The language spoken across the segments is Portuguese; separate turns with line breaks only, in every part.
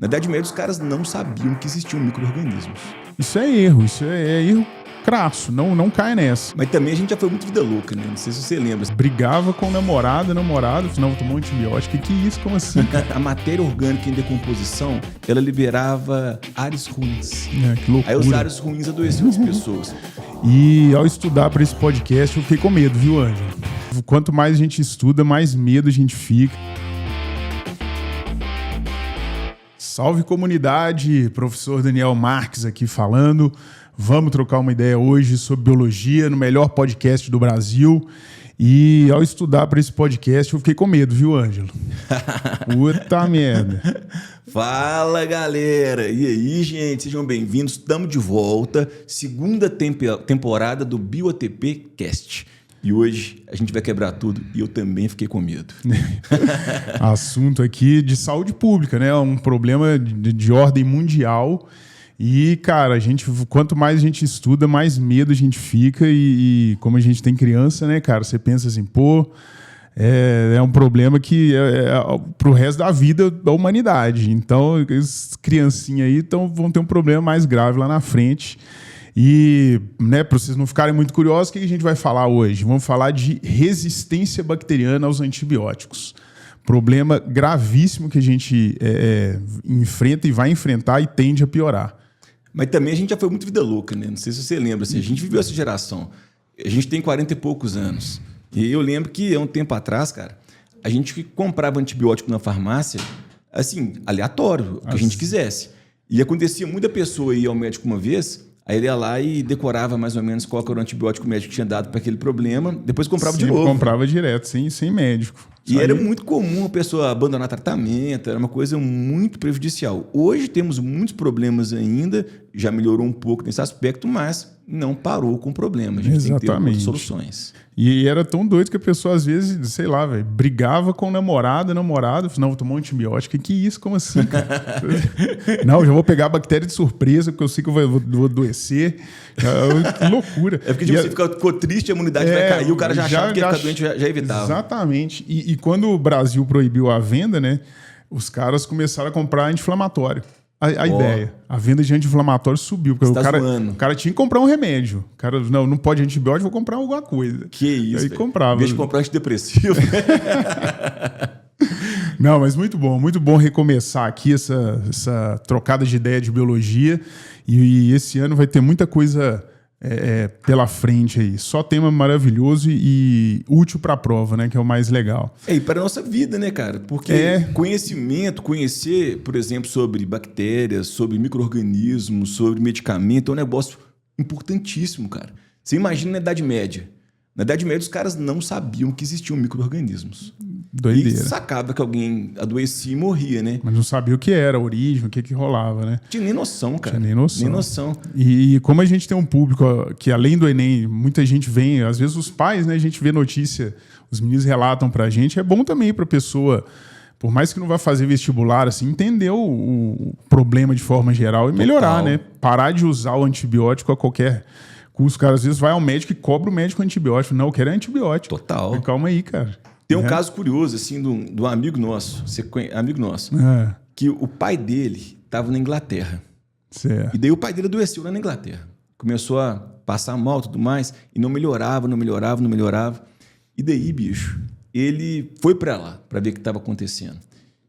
Na Idade Média, os caras não sabiam que existiam micro-organismos.
Isso é erro crasso, não cai nessa.
Mas também a gente já foi muito vida louca, né? Não sei se você lembra.
Brigava com namorado, não, tomou antibiótico. Que isso? Como assim?
A matéria orgânica em decomposição, ela liberava ares ruins.
Que loucura.
Aí os ares ruins adoeciam as pessoas.
E ao estudar para esse podcast, eu fiquei com medo, viu, Ângelo? Quanto mais a gente estuda, mais medo a gente fica. Salve comunidade, professor Daniel Marques aqui falando. Vamos trocar uma ideia hoje sobre biologia no melhor podcast do Brasil. E ao estudar para esse podcast, eu fiquei com medo, viu, Ângelo? Puta merda.
Fala, galera! E aí, gente? Sejam bem-vindos. Estamos de volta. Segunda temporada do BioATP Cast. E hoje a gente vai quebrar tudo e eu também fiquei com medo.
Assunto aqui de saúde pública, né? Um problema de ordem mundial. E, cara, quanto mais a gente estuda, mais medo a gente fica. E como a gente tem criança, né, cara? Você pensa assim, pô, é um problema que é pro resto da vida da humanidade. Então, as criancinhas aí vão ter um problema mais grave lá na frente. E, né, para vocês não ficarem muito curiosos, o que a gente vai falar hoje? Vamos falar de resistência bacteriana aos antibióticos. Problema gravíssimo que a gente enfrenta e vai enfrentar e tende a piorar.
Mas também a gente já foi muito vida louca, né? Não sei se você lembra. Assim, a gente viveu essa geração. A gente tem 40 e poucos anos. E eu lembro que, há um tempo atrás, cara, a gente comprava antibiótico na farmácia, assim, aleatório, o que a gente quisesse. E acontecia muita pessoa ir ao médico uma vez... Aí ele ia lá e decorava mais ou menos qual era o antibiótico que o médico tinha dado para aquele problema. Depois comprava de novo.
Comprava direto, sem médico.
E era muito comum a pessoa abandonar tratamento. Era uma coisa muito prejudicial. Hoje temos muitos problemas ainda. Já melhorou um pouco nesse aspecto, mas não parou com o problema. A gente tem que ter outras soluções.
E era tão doido que a pessoa, às vezes, sei lá, velho, brigava com o namorado, não, tomou um antibiótico. Que isso? Como assim, cara? Não, já vou pegar a bactéria de surpresa, porque eu sei que eu vou adoecer. Que loucura.
É porque você ficou triste, a imunidade vai cair, o cara já achava que ia ficar doente, já evitava.
Exatamente. E quando o Brasil proibiu a venda, né, os caras começaram a comprar anti-inflamatório. A ideia. A venda de anti-inflamatório subiu. Porque o cara tinha que comprar um remédio. O cara, não pode antibiótico, vou comprar alguma coisa.
Que isso,
aí comprava.
Em vez de comprar antidepressivo.
Não, mas muito bom recomeçar aqui essa trocada de ideia de biologia. E esse ano vai ter muita coisa pela frente aí. Só tema maravilhoso e útil para a prova, né? Que é o mais legal.
E para a nossa vida, né, cara? Porque conhecer, por exemplo, sobre bactérias, sobre micro-organismos, sobre medicamento, é um negócio importantíssimo, cara. Você imagina na Idade Média. Na Idade Média, os caras não sabiam que existiam micro-organismos.
Doideira.
E sacava que alguém adoecia e morria, né?
Mas não sabia o que era, a origem, o que rolava, né?
Tinha nem noção, cara.
Nem noção. E como a gente tem um público que, além do Enem, muita gente vem, às vezes os pais, né? A gente vê notícia, os meninos relatam pra gente. É bom também pra pessoa, por mais que não vá fazer vestibular, assim, entender o problema de forma geral e melhorar, né? Parar de usar o antibiótico a qualquer custo. O cara, às vezes, vai ao médico e cobra o médico antibiótico. Não, eu quero antibiótico.
Total.
Mas calma aí, cara.
Tem um caso curioso, assim, de um amigo nosso, que o pai dele estava na Inglaterra.
Certo.
E daí o pai dele adoeceu lá na Inglaterra. Começou a passar mal e tudo mais, e não melhorava. E daí, bicho, ele foi para lá para ver o que estava acontecendo.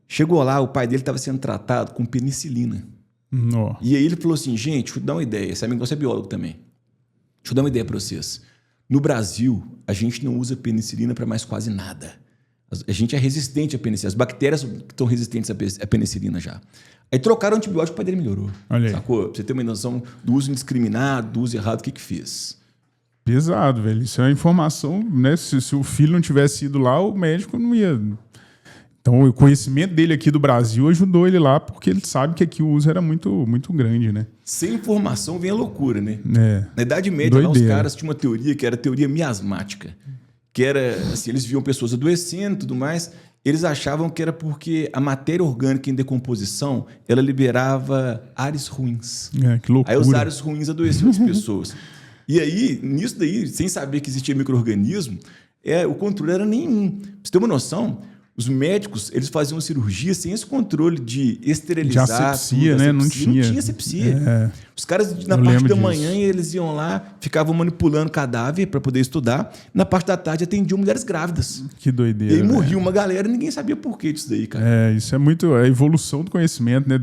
Chegou lá, o pai dele estava sendo tratado com penicilina.
Nossa.
E aí ele falou assim, gente, deixa eu dar uma ideia. Esse amigo nosso é biólogo também. Deixa eu dar uma ideia para vocês. No Brasil, a gente não usa penicilina para mais quase nada. A gente é resistente à penicilina. As bactérias estão resistentes à penicilina já. Aí trocaram o antibiótico, o pai dele melhorou.
Olha aí.
Sacou? Pra você ter uma noção do uso indiscriminado, do uso errado, o que fez.
Pesado, velho. Isso é uma informação, né? Se o filho não tivesse ido lá, o médico não ia... Então, o conhecimento dele aqui do Brasil ajudou ele lá, porque ele sabe que aqui o uso era muito, muito grande, né?
Sem informação vem a loucura, né?
Na
Idade Média, lá, os caras tinham uma teoria que era a teoria miasmática. Que era, assim, eles viam pessoas adoecendo e tudo mais, eles achavam que era porque a matéria orgânica em decomposição, ela liberava ares ruins.
Que loucura.
Aí os ares ruins adoeciam as pessoas. E aí, nisso daí, sem saber que existia micro-organismo, o controle era nenhum. Pra você ter uma noção... Os médicos, eles faziam cirurgia sem esse controle de esterilizar.
De asepsia, né? Não tinha.
Não tinha asepsia. Os caras, na parte da manhã, eles iam lá, ficavam manipulando cadáver para poder estudar. Na parte da tarde, atendiam mulheres grávidas.
Que doideira.
E aí morria uma galera e ninguém sabia por que disso daí, cara.
Isso é muito a evolução do conhecimento, né?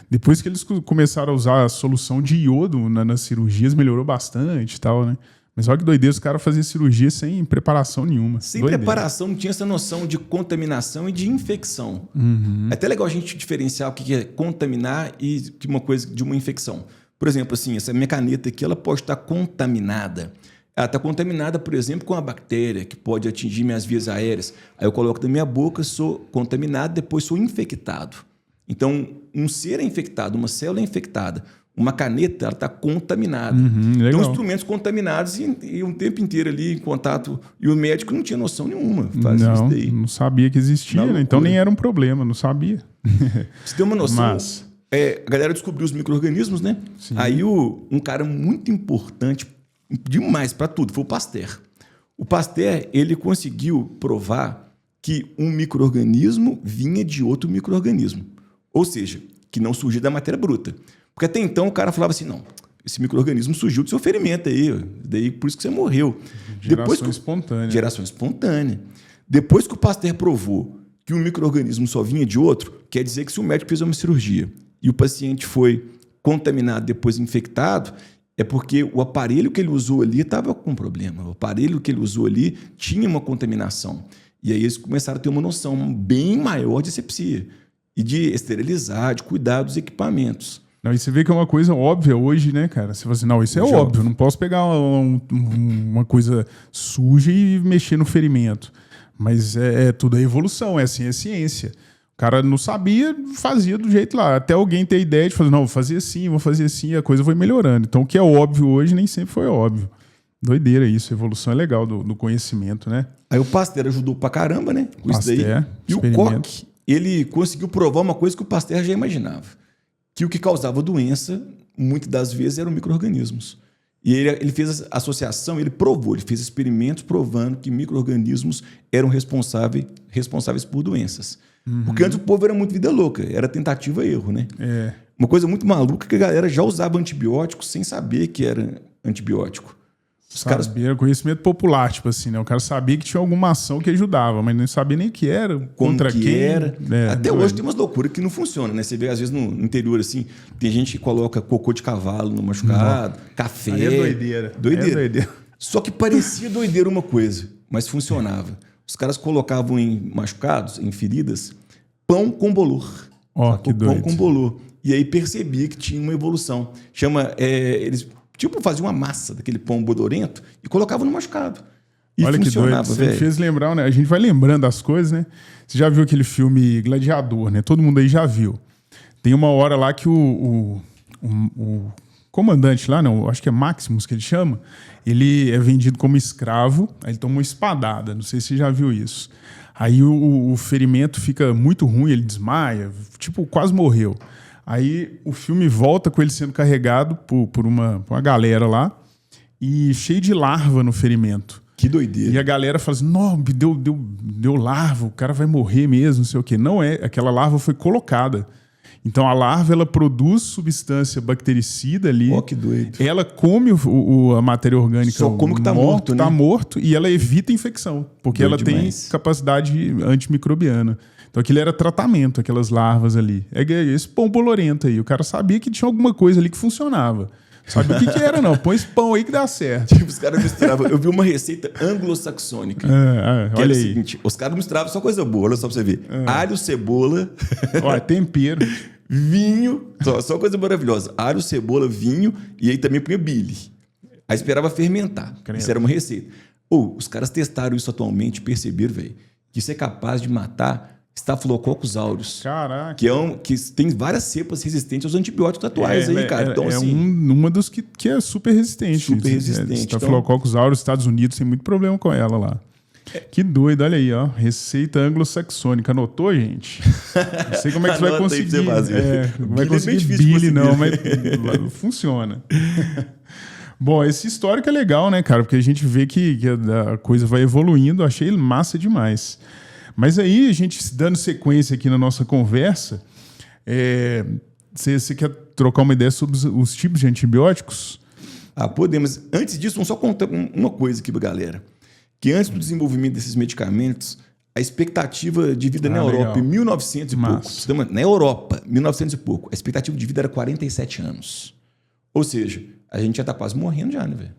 Depois que eles começaram a usar a solução de iodo nas cirurgias, melhorou bastante e tal, né? Mas olha que doideira, os caras faziam cirurgia sem preparação nenhuma.
Sem
doideira.
preparação, não tinha essa noção de contaminação e de infecção. É até legal a gente diferenciar o que é contaminar e uma coisa de uma infecção. Por exemplo, assim, essa minha caneta aqui, ela pode estar contaminada. Ela está contaminada, por exemplo, com a bactéria que pode atingir minhas vias aéreas. Aí eu coloco na minha boca, sou contaminado, depois sou infectado. Então, um ser é infectado, uma célula é infectada. Uma caneta, ela está contaminada. Então, instrumentos contaminados e um tempo inteiro ali em contato. E o médico não tinha noção nenhuma.
Não sabia que existia, né? Então nem era um problema, não sabia.
Você tem uma noção? A galera descobriu os micro-organismos, né? Sim. Aí um cara muito importante, demais para tudo, foi o Pasteur. O Pasteur, ele conseguiu provar que um micro-organismo vinha de outro micro-organismo. Ou seja, que não surgia da matéria bruta. Porque até então o cara falava assim, não, esse micro-organismo surgiu do seu ferimento aí, daí por isso que você morreu.
Espontânea.
Geração espontânea. Depois que o Pasteur provou que um micro-organismo só vinha de outro, quer dizer que se o médico fez uma cirurgia e o paciente foi contaminado, depois infectado, é porque o aparelho que ele usou ali estava com problema. O aparelho que ele usou ali tinha uma contaminação. E aí eles começaram a ter uma noção bem maior de asepsia e de esterilizar, de cuidar dos equipamentos.
Não, e você vê que é uma coisa óbvia hoje, né, cara? Você fala assim, não, isso é óbvio, não posso pegar uma coisa suja e mexer no ferimento. Mas é tudo a evolução, é assim, é ciência. O cara não sabia, fazia do jeito lá. Até alguém ter a ideia de fazer, não, vou fazer assim, a coisa foi melhorando. Então o que é óbvio hoje nem sempre foi óbvio. Doideira isso, a evolução é legal do conhecimento, né?
Aí o Pasteur ajudou pra caramba, né? Com isso daí. E o Koch, ele conseguiu provar uma coisa que o Pasteur já imaginava. Que o que causava doença, muitas das vezes, eram micro-organismos. E ele fez a associação, ele provou, ele fez experimentos provando que micro-organismos eram responsáveis por doenças. Porque antes o povo era muito vida louca, era tentativa e erro, né? Uma coisa muito maluca que a galera já usava antibiótico sem saber que era antibiótico.
Era conhecimento popular, tipo assim, né? O cara sabia que tinha alguma ação que ajudava, mas não sabia nem que era, contra quem
era. Até hoje tem umas loucuras que não funcionam, né? Você vê, às vezes, no interior, assim, tem gente que coloca cocô de cavalo no machucado, café.
Aí é doideira.
Doideira. Só que parecia doideira uma coisa, mas funcionava. Os caras colocavam em machucados, em feridas, pão com bolor.
Que doido.
Pão com bolor. E aí percebia que tinha uma evolução. Eles... fazia uma massa daquele pão bodorento e colocava no machucado. E
olha
funcionava,
que doido. Você me fez lembrar, né? A gente vai lembrando as coisas, né? Você já viu aquele filme Gladiador, né? Todo mundo aí já viu. Tem uma hora lá que o comandante lá, não, acho que é Maximus que ele chama, ele é vendido como escravo, aí ele toma uma espadada, não sei se você já viu isso. Aí o ferimento fica muito ruim, ele desmaia, quase morreu. Aí o filme volta com ele sendo carregado por uma galera lá e cheio de larva no ferimento.
Que doideira.
E a galera fala assim, não, deu larva, o cara vai morrer mesmo, não sei o quê. Não é, aquela larva foi colocada. Então a larva, ela produz substância bactericida ali.
Que doido.
Ela come a matéria orgânica.
Só como que tá morto, né?
Tá morto e ela evita a infecção, porque doido ela demais. Tem capacidade antimicrobiana. Então aquilo era tratamento, aquelas larvas ali. É esse pão bolorento aí. O cara sabia que tinha alguma coisa ali que funcionava. Sabia o que era, não. Põe esse pão aí que dá certo.
Os caras misturavam. Eu vi uma receita anglo-saxônica.
Olha aí.
O seguinte, os caras misturavam só coisa boa, olha só pra você ver. Alho, cebola.
Tempero.
Vinho. Só coisa maravilhosa. Alho, cebola, vinho. E aí também punha bile. Aí esperava fermentar. Isso era uma receita. Os caras testaram isso atualmente e perceberam, velho, que isso é capaz de matar Staphylococcus aureus.
Caraca.
Que tem várias cepas resistentes aos antibióticos atuais aí, cara. Então, assim,
uma das que é super resistente.
Super resistente.
Staphylococcus aureus, Estados Unidos, tem muito problema com ela lá. Que doido, olha aí, ó. Receita anglo-saxônica. Anotou, gente? Não sei como é que você vai conseguir. Não vai conseguir bile, não, mas funciona. Bom, esse histórico é legal, né, cara? Porque a gente vê que a coisa vai evoluindo. Achei massa demais. Mas aí, a gente dando sequência aqui na nossa conversa, você quer trocar uma ideia sobre os tipos de antibióticos?
Podemos. Antes disso, vamos só contar uma coisa aqui pra galera. Que antes do desenvolvimento desses medicamentos, a expectativa de vida na Europa,
legal.
em 1900 e pouco, na Europa, 1900 e pouco, a expectativa de vida era 47 anos. Ou seja, a gente já tá quase morrendo já, né, velho?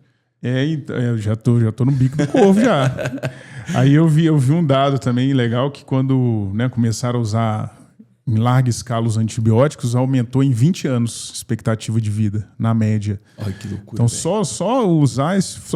Eu já tô no bico do corvo já. Aí eu vi um dado também legal que quando, né, começaram a usar em larga escala os antibióticos, aumentou em 20 anos a expectativa de vida, na média.
Olha que loucura.
Então, só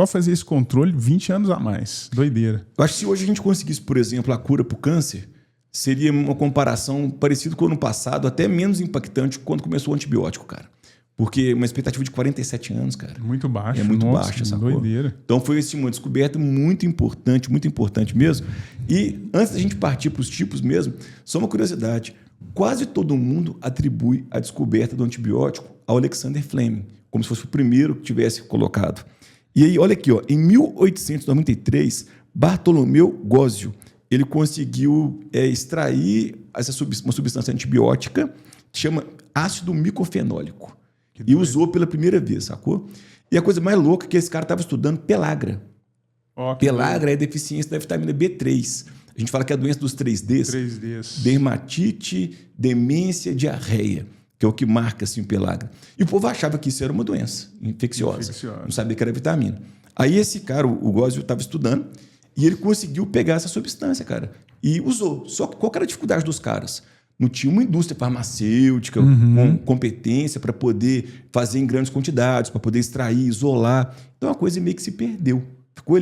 fazer esse controle, 20 anos a mais. Doideira.
Eu acho que se hoje a gente conseguisse, por exemplo, a cura para o câncer, seria uma comparação parecida com o ano passado, até menos impactante quando começou o antibiótico, cara. Porque uma expectativa de 47 anos, cara.
Muito baixa.
É muito baixa, sacou?
Doideira.
Então foi uma descoberta muito importante mesmo. E antes da gente partir para os tipos mesmo, só uma curiosidade. Quase todo mundo atribui a descoberta do antibiótico ao Alexander Fleming, como se fosse o primeiro que tivesse colocado. E aí, olha aqui, ó, em 1893, Bartolomeu Gósio, ele conseguiu extrair uma substância antibiótica que chama ácido micofenólico. E usou pela primeira vez, sacou? E a coisa mais louca é que esse cara estava estudando pellagra. Pellagra é deficiência da vitamina B3. A gente fala que é a doença dos 3Ds. Dermatite, demência, diarreia, que é o que marca assim, o pellagra. E o povo achava que isso era uma doença infecciosa. Não sabia que era vitamina. Aí esse cara, o Gósio, estava estudando e ele conseguiu pegar essa substância, cara, e usou. Só que qual era a dificuldade dos caras? Não tinha uma indústria farmacêutica com competência para poder fazer em grandes quantidades, para poder extrair, isolar. Então a coisa meio que se perdeu. Ficou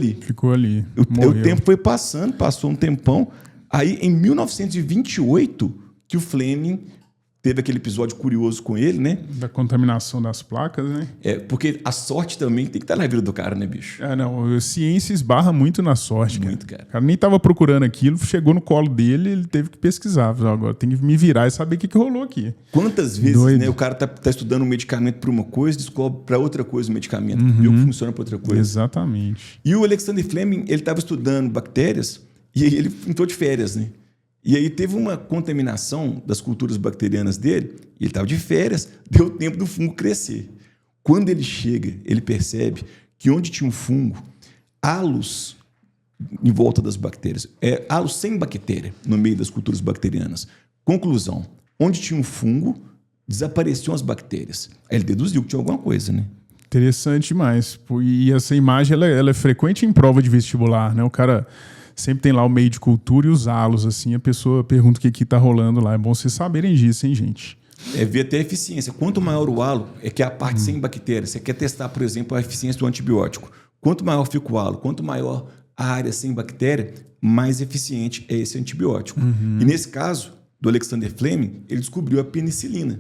ali. O tempo foi passou um tempão. Aí, em 1928, que o Fleming teve aquele episódio curioso com ele, né?
Da contaminação das placas, né?
Porque a sorte também tem que estar na vida do cara, né, bicho?
Não, a ciência esbarra muito na sorte,
muito, cara.
O cara nem estava procurando aquilo, chegou no colo dele, ele teve que pesquisar. Agora tem que me virar e saber o que rolou aqui.
Quantas vezes, né, o cara tá estudando um medicamento para uma coisa, descobre para outra coisa o medicamento, viu que funciona para outra coisa.
Exatamente.
E o Alexander Fleming, ele estava estudando bactérias e aí ele entrou de férias, né? E aí teve uma contaminação das culturas bacterianas dele, e ele estava de férias, deu tempo do fungo crescer. Quando ele chega, ele percebe que onde tinha um fungo, halos em volta das bactérias, halos sem bactéria no meio das culturas bacterianas. Conclusão, onde tinha um fungo, desapareciam as bactérias. Aí ele deduziu que tinha alguma coisa, né?
Interessante demais. E essa imagem ela é frequente em prova de vestibular, né? O cara sempre tem lá o meio de cultura e os halos, assim, a pessoa pergunta o que está rolando lá. É bom vocês saberem disso, hein, gente?
Ver até a eficiência. Quanto maior o halo, que é a parte sem bactéria. Você quer testar, por exemplo, a eficiência do antibiótico. Quanto maior fica o halo, quanto maior a área sem bactéria, mais eficiente é esse antibiótico. E nesse caso, do Alexander Fleming, ele descobriu a penicilina.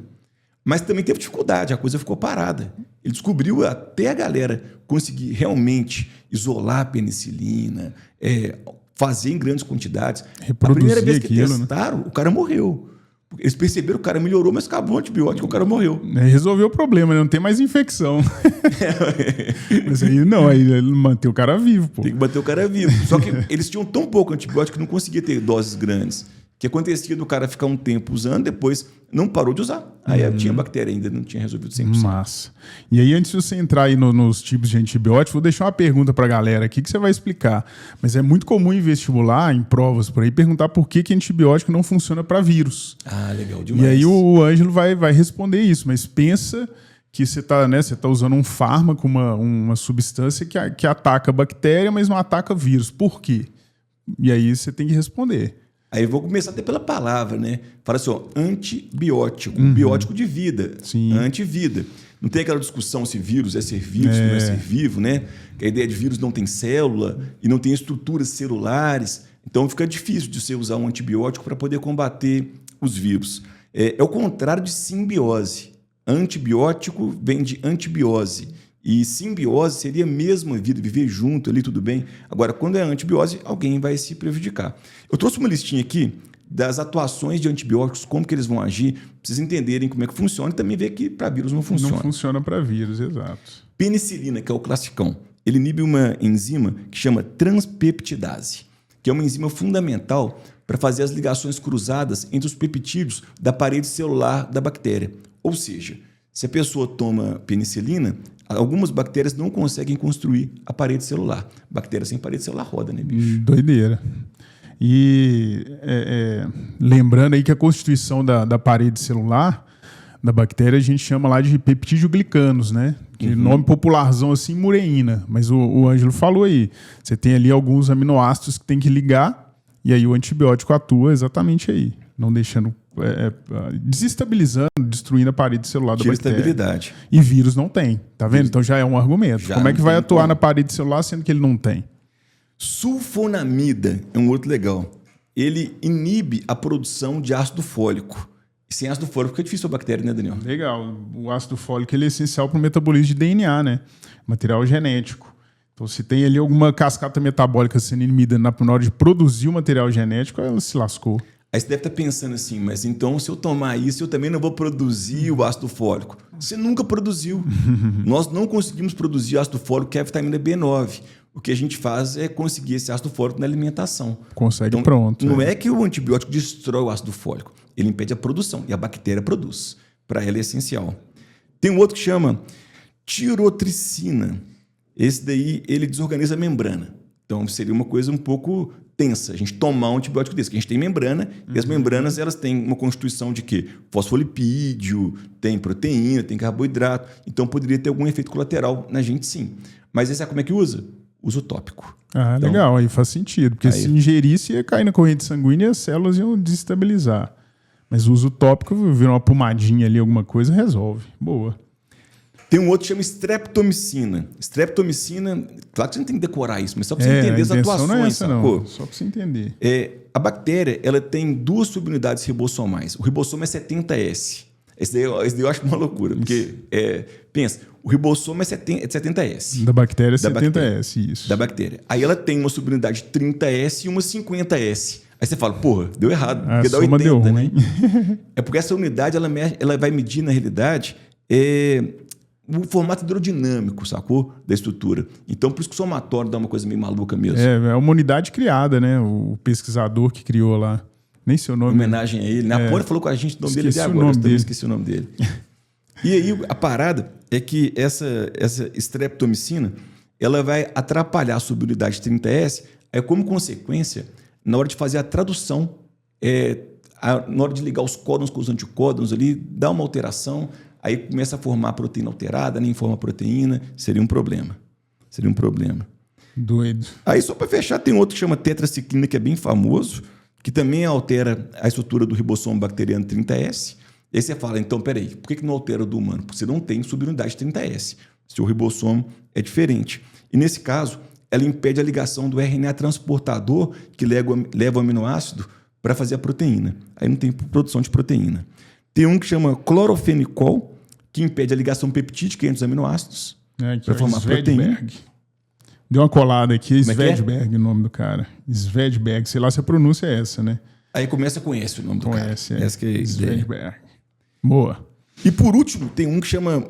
Mas também teve dificuldade, a coisa ficou parada. Ele descobriu até a galera conseguir realmente isolar a penicilina, fazer em grandes quantidades.
Reproduzir
a primeira vez que
aquilo,
testaram, o cara morreu. Eles perceberam que o cara melhorou, mas acabou o antibiótico, o cara morreu.
Resolveu o problema, né? Não tem mais infecção. Mas aí não, aí manter o cara vivo, pô.
Tem que manter o cara vivo. Só que eles tinham tão pouco antibiótico que não conseguia ter doses grandes. O que acontecia do cara ficar um tempo usando, depois não parou de usar. Aí tinha bactéria ainda, não tinha resolvido 100%.
Massa. E aí, antes de você entrar aí nos tipos de antibióticos, vou deixar uma pergunta pra galera aqui que você vai explicar. Mas é muito comum em vestibular, em provas por aí, perguntar por que antibiótico não funciona para vírus.
Legal demais.
E aí o Ângelo vai responder isso, mas pensa que você tá usando um fármaco, uma substância que ataca a bactéria, mas não ataca vírus. Por quê? E aí você tem que responder.
Aí eu vou começar até pela palavra, né? Fala assim, antibiótico, biótico de vida, antivida. Não tem aquela discussão se vírus é ser vivo, se não é ser vivo, né? Que a ideia de vírus não tem célula e não tem estruturas celulares. Então fica difícil de você usar um antibiótico para poder combater os vírus. É o contrário de simbiose. Antibiótico vem de antibiose. E simbiose seria mesmo a vida, viver junto ali, tudo bem. Agora, quando é antibiose, alguém vai se prejudicar. Eu trouxe uma listinha aqui das atuações de antibióticos, como que eles vão agir, para vocês entenderem como é que funciona e também ver que para vírus não funciona.
Não funciona para vírus, exato.
Penicilina, que é o classicão, ele inibe uma enzima que chama transpeptidase, que é uma enzima fundamental para fazer as ligações cruzadas entre os peptídeos da parede celular da bactéria. Ou seja, se a pessoa toma penicilina, algumas bactérias não conseguem construir a parede celular. Bactéria sem parede celular roda, né, bicho?
Doideira. E lembrando aí que a constituição da parede celular da bactéria a gente chama lá de peptídeo-glicanos, né? Que nome popularzão assim, mureína. Mas o Ângelo falou aí, você tem ali alguns aminoácidos que tem que ligar e aí o antibiótico atua exatamente aí, não deixando, desestabilizando, destruindo a parede celular da bactéria.
Estabilidade.
E vírus não tem, tá vendo? Então já é um argumento.
Já
como é que vai atuar
como.
na parede celular sendo que ele não tem?
Sulfonamida é um outro legal. Ele inibe a produção de ácido fólico. E sem ácido fólico fica difícil a bactéria, né, Daniel?
Legal. O ácido fólico ele é essencial para o metabolismo de DNA, né? Material genético. Então, se tem ali alguma cascata metabólica sendo inibida na hora de produzir o material genético, ela se lascou.
Aí você deve estar pensando assim, mas então se eu tomar isso, eu também não vou produzir o ácido fólico. Você nunca produziu. Nós não conseguimos produzir ácido fólico, que é a vitamina B9. O que a gente faz é conseguir esse ácido fólico na alimentação.
Consegue
então,
pronto.
Não é que o antibiótico destrói o ácido fólico. Ele impede a produção e a bactéria produz. Para ela é essencial. Tem um outro que chama tirotricina. Esse daí, ele desorganiza a membrana. Então, seria uma coisa um pouco tensa a gente tomar um antibiótico desse. Que a gente tem membrana, e as membranas elas têm uma constituição de quê? Fosfolipídio, tem proteína, tem carboidrato. Então, poderia ter algum efeito colateral na gente, sim. Mas aí sabe como é que usa? Uso tópico.
Ah,
então,
legal. Aí faz sentido. Porque se ingerisse, ia cair na corrente sanguínea e as células iam desestabilizar. Mas o uso tópico, vira uma pomadinha ali, alguma coisa, resolve. Boa.
Tem um outro que chama streptomicina. Streptomicina, claro que você não tem que decorar isso, mas só para você entender as atuações.
Não é essa,
sacou?
não. Só para você entender.
A bactéria ela tem duas subunidades ribossomais. O ribossomo é 70S. Esse daí eu acho uma loucura, porque, pensa, o ribossomo é 70S.
Da bactéria é 70S, isso.
Da bactéria. Aí ela tem uma subunidade 30S e uma 50S. Aí você fala, porra, deu errado, porque dá 80,
deu ruim,
né? É porque essa unidade ela vai medir, na realidade, o formato hidrodinâmico, sacou? Da estrutura. Então, por isso que o somatório dá uma coisa meio maluca mesmo.
É uma unidade criada, né? O pesquisador que criou lá. Nem seu nome.
Em homenagem a ele. Na Poli falou com a gente o nome dele até agora. Eu também esqueci o nome dele. E aí, a parada é que essa streptomicina ela vai atrapalhar a subunidade 30S. Aí, como consequência, na hora de fazer a tradução, na hora de ligar os códons com os anticódons ali, dá uma alteração. Aí começa a formar proteína alterada, nem forma proteína. Seria um problema.
Doido.
Aí, só para fechar, tem outro que chama tetraciclina, que é bem famoso, que também altera a estrutura do ribossomo bacteriano 30S. E aí você fala, então, peraí, por que não altera do humano? Porque você não tem subunidade 30S. Seu ribossomo é diferente. E nesse caso, ela impede a ligação do RNA transportador que leva o aminoácido para fazer a proteína. Aí não tem produção de proteína. Tem um que chama clorofenicol, que impede a ligação peptídica entre os aminoácidos para formar proteína.
Deu uma colada aqui, Svedberg, o nome do cara. Svedberg, sei lá se a pronúncia é essa, né?
Aí começa com S o nome do cara.
Essa que é Svedberg. Boa.
E por último, tem um que chama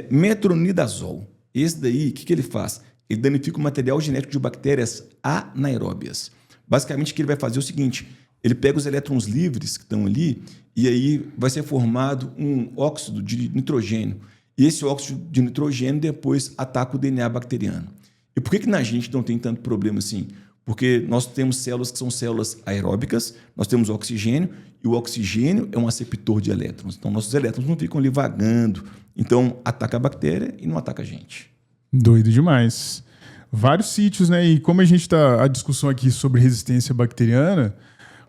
metronidazol. Esse daí, o que ele faz? Ele danifica o material genético de bactérias anaeróbias. Basicamente, o que ele vai fazer é o seguinte: ele pega os elétrons livres que estão ali e aí vai ser formado um óxido de nitrogênio. E esse óxido de nitrogênio depois ataca o DNA bacteriano. E por que na gente não tem tanto problema assim? Porque nós temos células que são células aeróbicas, nós temos oxigênio, e o oxigênio é um aceptor de elétrons. Então, nossos elétrons não ficam ali vagando. Então, ataca a bactéria e não ataca a gente.
Doido demais. Vários sítios, né? E como a gente está a discussão aqui sobre resistência bacteriana,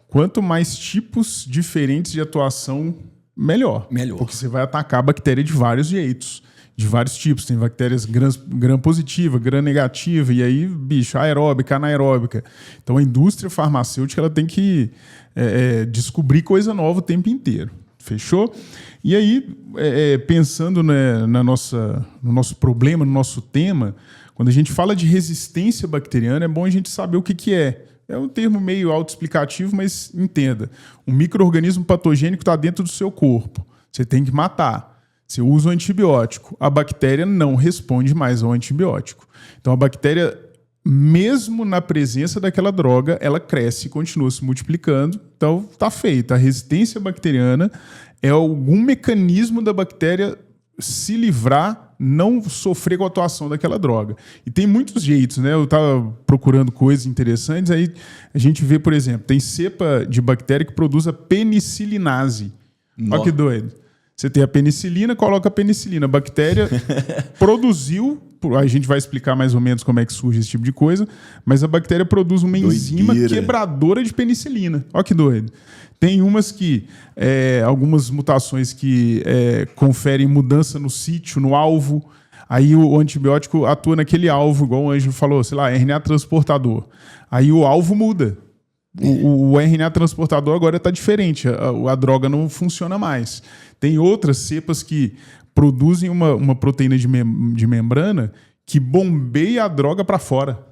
quanto mais tipos diferentes de atuação, melhor. Porque você vai atacar a bactéria de vários jeitos, de vários tipos. Tem bactérias gram-positiva, gram-negativa, e aí, bicho, aeróbica, anaeróbica. Então, a indústria farmacêutica ela tem que descobrir coisa nova o tempo inteiro. Fechou? E aí, pensando, né, no nosso problema, no nosso tema, quando a gente fala de resistência bacteriana, é bom a gente saber o que é. É um termo meio autoexplicativo, mas entenda. Um micro-organismo patogênico está dentro do seu corpo. Você tem que matar. Você usa o antibiótico. A bactéria não responde mais ao antibiótico. Então, a bactéria mesmo na presença daquela droga, ela cresce e continua se multiplicando. Então, está feito. A resistência bacteriana é algum mecanismo da bactéria se livrar, não sofrer com a atuação daquela droga. E tem muitos jeitos, né? Eu estava procurando coisas interessantes, aí a gente vê, por exemplo, tem cepa de bactéria que produz a penicilinase. Olha que doido. Você tem a penicilina, coloca a penicilina. A bactéria produziu, a gente vai explicar mais ou menos como é que surge esse tipo de coisa, mas a bactéria produz uma enzima quebradora de penicilina. Olha que doido. Tem umas que, algumas mutações que conferem mudança no sítio, no alvo. Aí o antibiótico atua naquele alvo, igual o Ângelo falou, sei lá, RNA transportador. Aí o alvo muda. O RNA transportador agora está diferente, a droga não funciona mais. Tem outras cepas que produzem uma proteína de membrana que bombeia a droga para fora.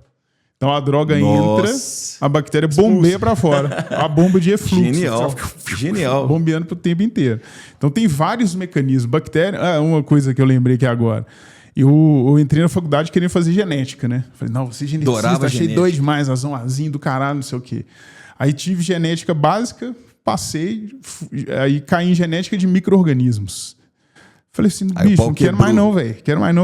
Então a droga entra, a bactéria bombeia para fora. A bomba de efluxo.
Genial. Genial.
Bombeando para o tempo inteiro. Então tem vários mecanismos. Bactéria, uma coisa que eu lembrei aqui agora. Eu entrei na faculdade querendo fazer genética, né? Falei, não, você é geneticista, achei doido demais, azão do caralho, não sei o quê. Aí tive genética básica, passei, aí caí em genética de micro-organismos. Falei assim, bicho, não quero mais não, velho.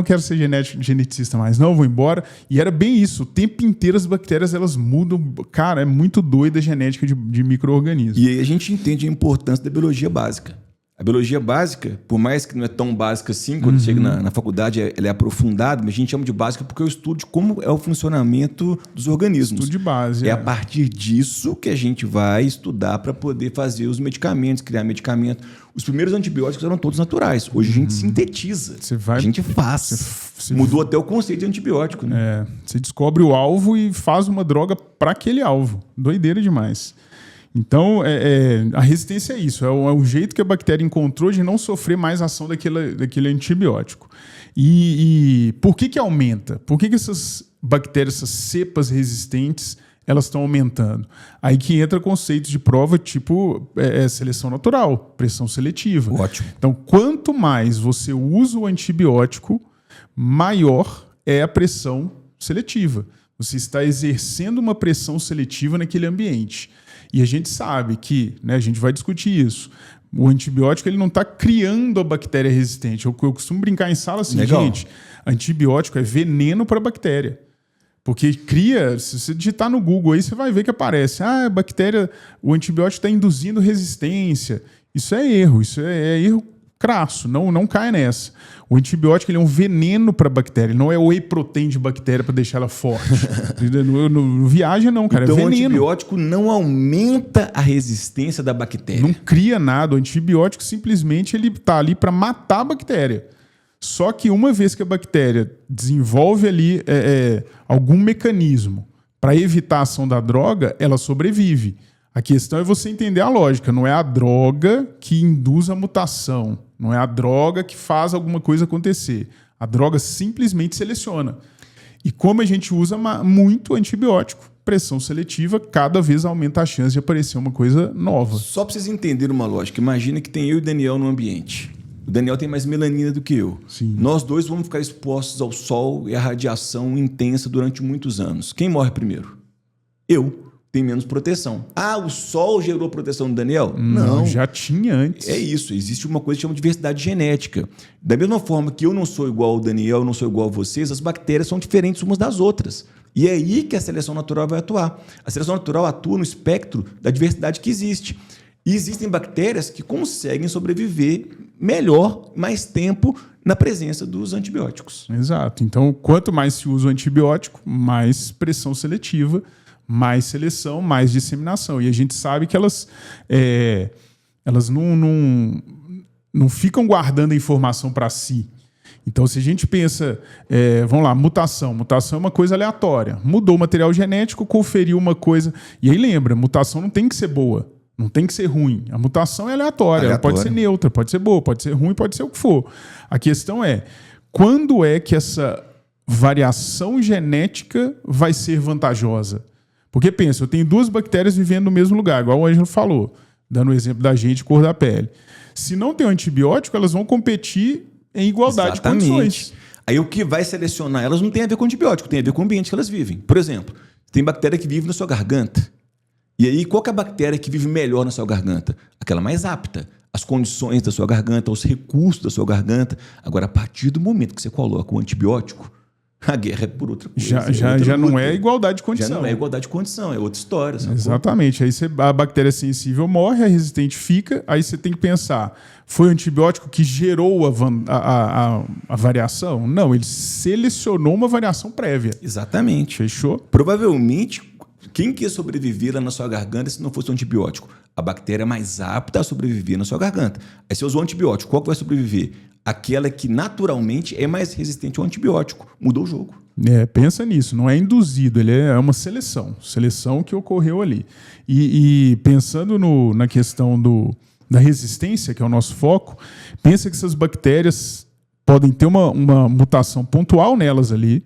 Quero ser geneticista mais. Não, vou embora. E era bem isso. O tempo inteiro as bactérias, elas mudam. Cara, é muito doida a genética de micro-organismos.
E aí a gente entende a importância da biologia básica. A biologia básica, por mais que não é tão básica assim, quando chega na faculdade ela é aprofundada, mas a gente chama de básica porque eu estudo de como é o funcionamento dos organismos.
Estudo de base.
É a partir disso que a gente vai estudar para poder fazer os medicamentos, criar medicamento. Os primeiros antibióticos eram todos naturais. Hoje a gente sintetiza, a gente faz. Mudou até o conceito de antibiótico. Né?
Você descobre o alvo e faz uma droga para aquele alvo. Doideira demais. Então, a resistência é isso. É o jeito que a bactéria encontrou de não sofrer mais ação daquele antibiótico. E por que aumenta? Por que essas bactérias, essas cepas resistentes, elas estão aumentando? Aí que entra conceitos de prova tipo seleção natural, pressão seletiva.
Ótimo.
Então, quanto mais você usa o antibiótico, maior é a pressão seletiva. Você está exercendo uma pressão seletiva naquele ambiente. E a gente sabe que, né, a gente vai discutir isso, o antibiótico ele não está criando a bactéria resistente. Eu costumo brincar em sala assim, gente, antibiótico é veneno para a bactéria. Porque cria, se você digitar no Google aí, você vai ver que aparece, a bactéria, o antibiótico está induzindo resistência. Isso é erro erro crasso, não cai nessa. O antibiótico ele é um veneno para a bactéria, não é whey protein de bactéria para deixar ela forte. no viagem não, cara,
então,
é veneno.
O antibiótico não aumenta a resistência da bactéria.
Não cria nada, o antibiótico simplesmente ele está ali para matar a bactéria. Só que uma vez que a bactéria desenvolve ali algum mecanismo para evitar a ação da droga, ela sobrevive. A questão é você entender a lógica. Não é a droga que induz a mutação. Não é a droga que faz alguma coisa acontecer. A droga simplesmente seleciona. E como a gente usa muito antibiótico, pressão seletiva, cada vez aumenta a chance de aparecer uma coisa nova.
Só para vocês entenderem uma lógica. Imagina que tem eu e o Daniel no ambiente. O Daniel tem mais melanina do que eu.
Sim.
Nós dois vamos ficar expostos ao sol e à radiação intensa durante muitos anos. Quem morre primeiro? Eu. Tem menos proteção. O sol gerou proteção do Daniel? Não.
Já tinha antes.
É isso. Existe uma coisa que chama diversidade genética. Da mesma forma que eu não sou igual ao Daniel, eu não sou igual a vocês, as bactérias são diferentes umas das outras. E é aí que a seleção natural vai atuar. A seleção natural atua no espectro da diversidade que existe. E existem bactérias que conseguem sobreviver melhor, mais tempo, na presença dos antibióticos.
Exato. Então, quanto mais se usa o antibiótico, mais pressão seletiva, mais seleção, mais disseminação. E a gente sabe que elas não ficam guardando a informação para si. Então, se a gente pensa, vamos lá, mutação. Mutação é uma coisa aleatória. Mudou o material genético, conferiu uma coisa. E aí lembra, mutação não tem que ser boa, não tem que ser ruim. A mutação é aleatória. Ela pode ser neutra, pode ser boa, pode ser ruim, pode ser o que for. A questão é, quando é que essa variação genética vai ser vantajosa? Porque pensa, eu tenho duas bactérias vivendo no mesmo lugar, igual o Ângelo falou, dando o exemplo da gente, cor da pele. Se não tem um antibiótico, elas vão competir em igualdade de condições.
Aí o que vai selecionar elas não tem a ver com antibiótico, tem a ver com o ambiente que elas vivem. Por exemplo, tem bactéria que vive na sua garganta. E aí, qual que é a bactéria que vive melhor na sua garganta? Aquela mais apta. As condições da sua garganta, os recursos da sua garganta. Agora, a partir do momento que você coloca o antibiótico, a guerra é por outra coisa.
Já não é igualdade de condição.
Já não é igualdade de condição, é outra história. Sacou?
Exatamente. Aí a bactéria sensível morre, a resistente fica, aí você tem que pensar, foi o antibiótico que gerou a variação? Não, ele selecionou uma variação prévia.
Exatamente.
Fechou?
Provavelmente, quem quer sobreviver lá na sua garganta se não fosse um antibiótico? A bactéria mais apta a sobreviver na sua garganta. Aí você usou um antibiótico, qual que vai sobreviver? Aquela que naturalmente é mais resistente ao antibiótico. Mudou o jogo.
Pensa nisso, não é induzido, ele é uma seleção que ocorreu ali. E pensando na questão da resistência, que é o nosso foco, pensa que essas bactérias podem ter uma mutação pontual nelas ali,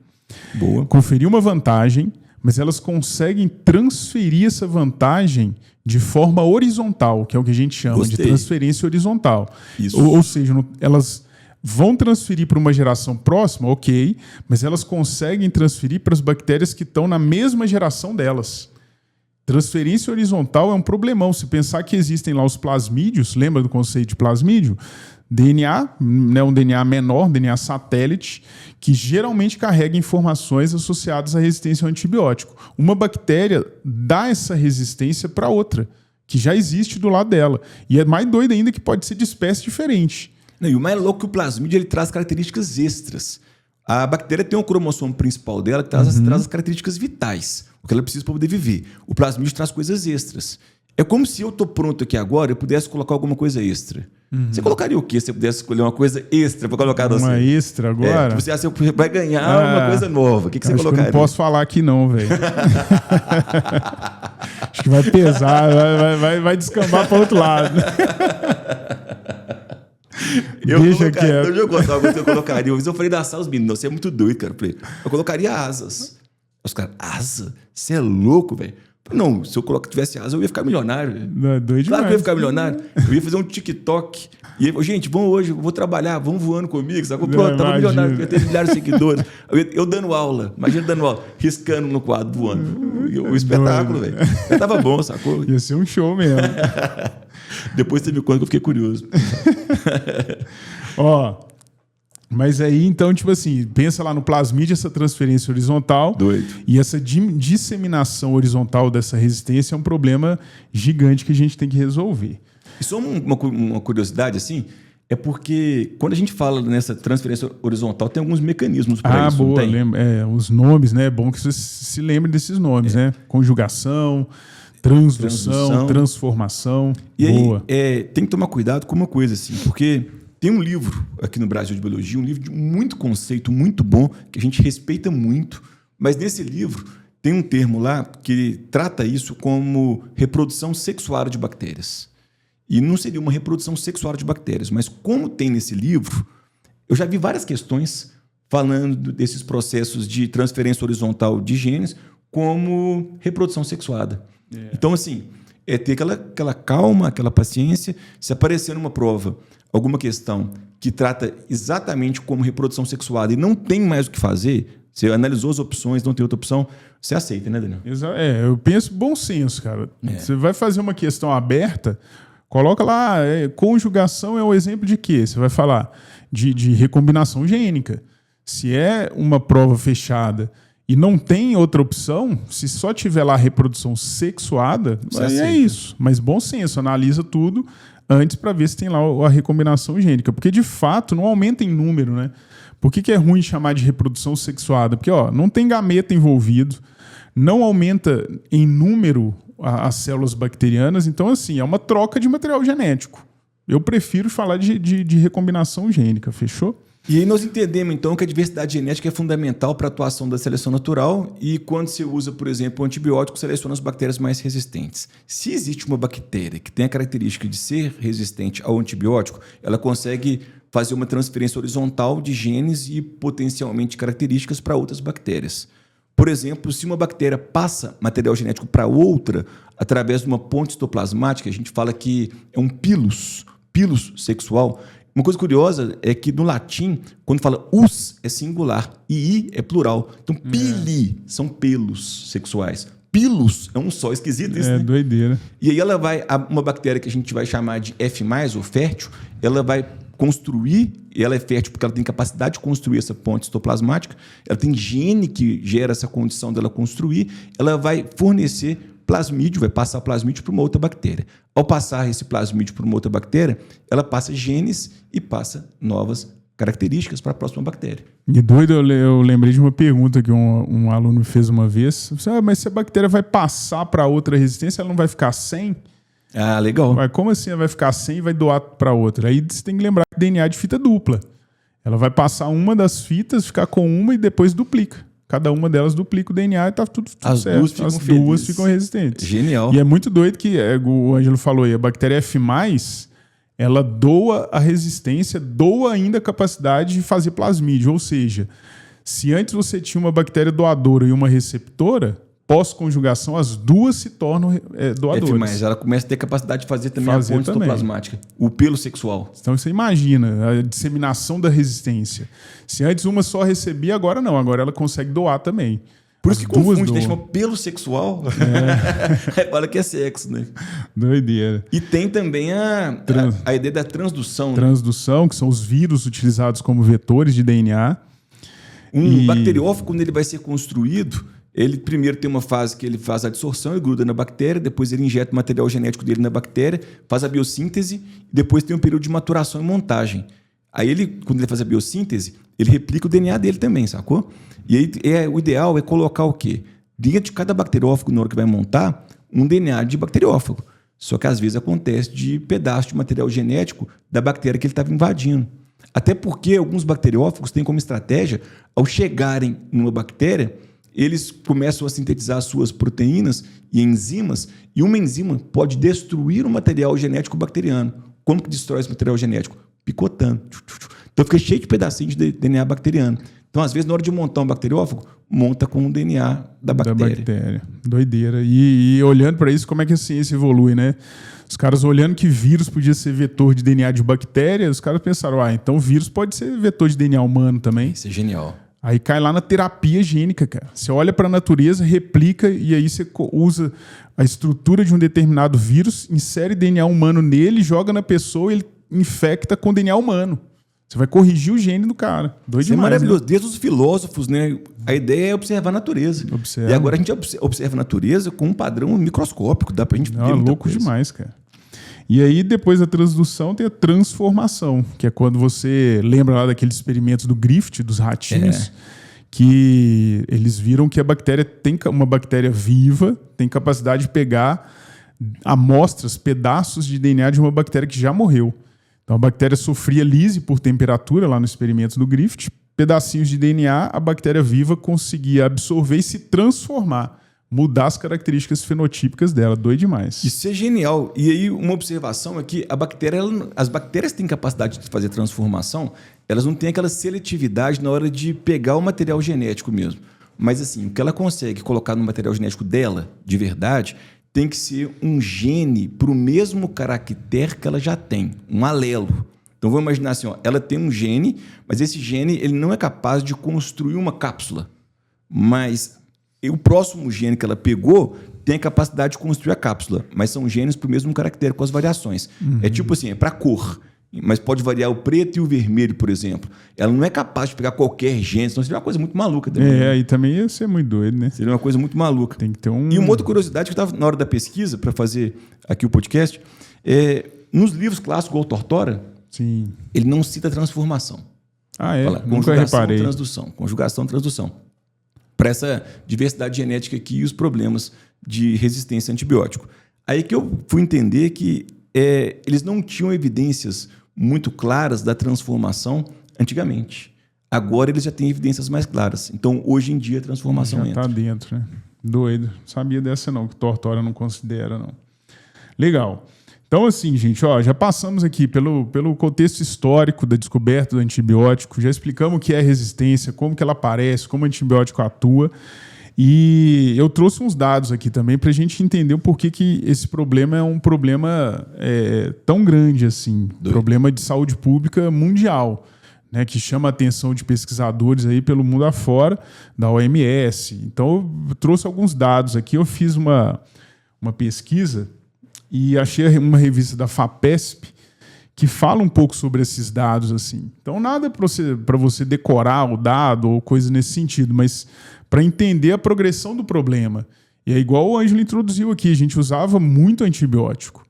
Boa.
conferir uma vantagem, mas elas conseguem transferir essa vantagem de forma horizontal, que é o que a gente chama de transferência horizontal.
Isso.
Ou seja, elas vão transferir para uma geração próxima, ok, mas elas conseguem transferir para as bactérias que estão na mesma geração delas. Transferência horizontal é um problemão. Se pensar que existem lá os plasmídios, lembra do conceito de plasmídio? DNA, né, um DNA menor, DNA satélite, que geralmente carrega informações associadas à resistência ao antibiótico. Uma bactéria dá essa resistência para outra, que já existe do lado dela. E é mais doido ainda que pode ser de espécie diferente.
Não, e o mais louco é que o plasmídio ele traz características extras. A bactéria tem um cromossomo principal dela que traz as características vitais, o que ela precisa para poder viver. O plasmídio traz coisas extras. É como se eu estou pronto aqui agora e eu pudesse colocar alguma coisa extra. Você colocaria o quê se você pudesse escolher uma coisa extra para colocar no
Uma extra agora?
Você vai ganhar uma coisa nova. O que você colocaria?
Eu não posso falar aqui não, velho. Acho que vai pesar, vai descambar para outro lado. Deixa quieto.
Eu gostava quando eu colocaria. Eu falei da sala, os meninos, você é muito doido, cara. Eu colocaria asas. Os caras, asa? Você é louco, velho. Não, se eu tivesse asa, eu ia ficar milionário.
Não, doido
claro
demais.
que eu ia ficar milionário. Eu ia fazer um TikTok. E aí, gente, vamos hoje, eu vou trabalhar, vamos voando comigo. Sabe? Pronto, tava milionário, porque eu tenho milhares de seguidores. Eu dando aula, imagina dando aula, riscando no quadro, voando. O espetáculo, velho. Já tava bom, sacou?
Ia ser um show mesmo.
Depois você me conta que eu fiquei curioso.
Mas aí, então, tipo assim, pensa lá no plasmídio, essa transferência horizontal.
Doido.
E essa disseminação horizontal dessa resistência é um problema gigante que a gente tem que resolver.
E só uma curiosidade, assim, é porque quando a gente fala nessa transferência horizontal, tem alguns mecanismos para isso.
Boa, os nomes, né? É bom que você se lembre desses nomes, né? Conjugação, transdução, transformação.
E
boa.
aí, tem que tomar cuidado com uma coisa, assim, porque tem um livro aqui no Brasil de Biologia, um livro de muito conceito, muito bom, que a gente respeita muito, mas nesse livro tem um termo lá que trata isso como reprodução sexuada de bactérias. E não seria uma reprodução sexual de bactérias, mas como tem nesse livro, eu já vi várias questões falando desses processos de transferência horizontal de genes como reprodução sexuada. Então, assim, é ter aquela calma, aquela paciência. Se aparecer numa prova alguma questão que trata exatamente como reprodução sexuada e não tem mais o que fazer, você analisou as opções, não tem outra opção, você aceita, né, Daniel?
Eu penso bom senso, cara. Você vai fazer uma questão aberta, coloca lá, conjugação é um exemplo de quê? Você vai falar de recombinação gênica. Se é uma prova fechada e não tem outra opção, se só tiver lá reprodução sexuada, aí é isso. Mas bom senso, analisa tudo antes para ver se tem lá a recombinação gênica. Porque, de fato, não aumenta em número, né? Por que é ruim chamar de reprodução sexuada? Porque não tem gameta envolvido, não aumenta em número as células bacterianas. Então, assim, é uma troca de material genético. Eu prefiro falar de recombinação gênica, fechou?
E aí nós entendemos, então, que a diversidade genética é fundamental para a atuação da seleção natural e quando se usa, por exemplo, o antibiótico, seleciona as bactérias mais resistentes. Se existe uma bactéria que tem a característica de ser resistente ao antibiótico, ela consegue fazer uma transferência horizontal de genes e potencialmente características para outras bactérias. Por exemplo, se uma bactéria passa material genético para outra através de uma ponte citoplasmática, a gente fala que é um pilus sexual, Uma coisa curiosa é que no latim, quando fala us, é singular e i é plural. Então, pili são pelos sexuais. Pilos é um só, esquisito isso, né?
Doideira.
E aí uma bactéria que a gente vai chamar de F+, ou fértil, ela vai construir, e ela é fértil porque ela tem capacidade de construir essa ponte citoplasmática, ela tem gene que gera essa condição dela construir, ela vai fornecer plasmídio, vai passar plasmídio para uma outra bactéria. Ao passar esse plasmídio para uma outra bactéria, ela passa genes e passa novas características para a próxima bactéria.
E doido, eu lembrei de uma pergunta que um aluno me fez uma vez. Mas se a bactéria vai passar para outra resistência, ela não vai ficar sem?
Ah, legal.
Como assim ela vai ficar sem e vai doar para outra? Aí você tem que lembrar que DNA é de fita dupla. Ela vai passar uma das fitas, ficar com uma e depois duplica. Cada uma delas duplica o DNA e tá tudo
As
certo.
Duas ficam
duas ficam resistentes.
Genial.
E é muito doido que o Ângelo falou aí, a bactéria F+, ela doa a resistência, doa ainda a capacidade de fazer plasmídio. Ou seja, se antes você tinha uma bactéria doadora e uma receptora, pós-conjugação, as duas se tornam doadoras.
F+, ela começa a ter capacidade de fazer também a ponte citoplasmática, o pelo sexual.
Então você imagina a disseminação da resistência. Se antes uma só recebia, agora não. Agora ela consegue doar também.
Por isso que confunde, né? Chama pelo sexual. Olha que é sexo, né?
Doideira.
E tem também a ideia da transdução.
Transdução, que são os vírus utilizados como vetores de DNA.
Bacteriófago, quando ele vai ser construído, ele primeiro tem uma fase que ele faz a adsorção e gruda na bactéria, depois ele injeta o material genético dele na bactéria, faz a biossíntese, depois tem um período de maturação e montagem. Aí quando ele faz a biossíntese, ele replica o DNA dele também, sacou? E aí o ideal é colocar o quê? Dentro de cada bacteriófago, na hora que vai montar, um DNA de bacteriófago. Só que às vezes acontece de pedaço de material genético da bactéria que ele estava invadindo. Até porque alguns bacteriófagos têm como estratégia, ao chegarem numa bactéria, eles começam a sintetizar as suas proteínas e enzimas, e uma enzima pode destruir o material genético bacteriano. Como que destrói esse material genético? Picotando. Então fica cheio de pedacinhos de DNA bacteriano. Então, às vezes, na hora de montar um bacteriófago, monta com o DNA da bactéria.
Doideira. E olhando para isso, como é que a ciência evolui, né? Os caras olhando que vírus podia ser vetor de DNA de bactéria, os caras pensaram, então vírus pode ser vetor de DNA humano também.
Isso é genial.
Aí cai lá na terapia gênica, cara. Você olha para a natureza, replica e aí você usa a estrutura de um determinado vírus, insere DNA humano nele, joga na pessoa e ele infecta com DNA humano. Você vai corrigir o gene do cara. Doido demais.
É maravilhoso. Né? Desde os filósofos, né? A ideia é observar a natureza. E agora a gente observa a natureza com um padrão microscópico. Dá pra gente ver muita
louco
coisa.
Demais, cara. E aí, depois da transdução, tem a transformação, que é quando você lembra lá daqueles experimentos do Griffith, dos ratinhos, que eles viram que a bactéria tem uma bactéria viva, tem capacidade de pegar amostras, pedaços de DNA de uma bactéria que já morreu. Então a bactéria sofria lise por temperatura lá no experimento do Griffith, pedacinhos de DNA, a bactéria viva conseguia absorver e se transformar, mudar as características fenotípicas dela. Doido demais.
Isso é genial. E aí uma observação é que as bactérias têm capacidade de fazer transformação, elas não têm aquela seletividade na hora de pegar o material genético mesmo. Mas assim, o que ela consegue colocar no material genético dela, de verdade, tem que ser um gene para o mesmo caractere que ela já tem, um alelo. Então, vamos imaginar assim, ela tem um gene, mas esse gene ele não é capaz de construir uma cápsula. Mas o próximo gene que ela pegou tem a capacidade de construir a cápsula, mas são genes para o mesmo caractere, com as variações. É tipo assim, é para cor, mas pode variar o preto e o vermelho, por exemplo. Ela não é capaz de pegar qualquer gene, senão seria uma coisa muito maluca também.
E também ia ser muito doido, né?
Seria uma coisa muito maluca.
Tem que ter
E uma outra curiosidade que eu estava na hora da pesquisa, para fazer aqui o podcast, nos livros clássicos, igual Tortora,
sim,
ele não cita transformação.
Fala,
nunca reparei. Conjugação, transdução. Para essa diversidade genética aqui e os problemas de resistência a antibiótico. Aí que eu fui entender que eles não tinham evidências muito claras da transformação antigamente. Agora eles já têm evidências mais claras. Então, hoje em dia, a transformação entra.
Já está dentro, né? Doido. Não sabia dessa não, que Tortora não considera, não. Legal. Então, assim, gente, já passamos aqui pelo contexto histórico da descoberta do antibiótico, já explicamos o que é resistência, como que ela aparece, como o antibiótico atua. E eu trouxe uns dados aqui também para a gente entender o porquê que esse problema é um problema tão grande assim, problema de saúde pública mundial, né, que chama a atenção de pesquisadores aí pelo mundo afora, da OMS. Então, eu trouxe alguns dados aqui. Eu fiz uma pesquisa e achei uma revista da FAPESP que fala um pouco sobre esses dados, assim. Então, nada para você decorar o dado ou coisa nesse sentido, mas para entender a progressão do problema. E é igual o Ângelo introduziu aqui, a gente usava muito antibiótico.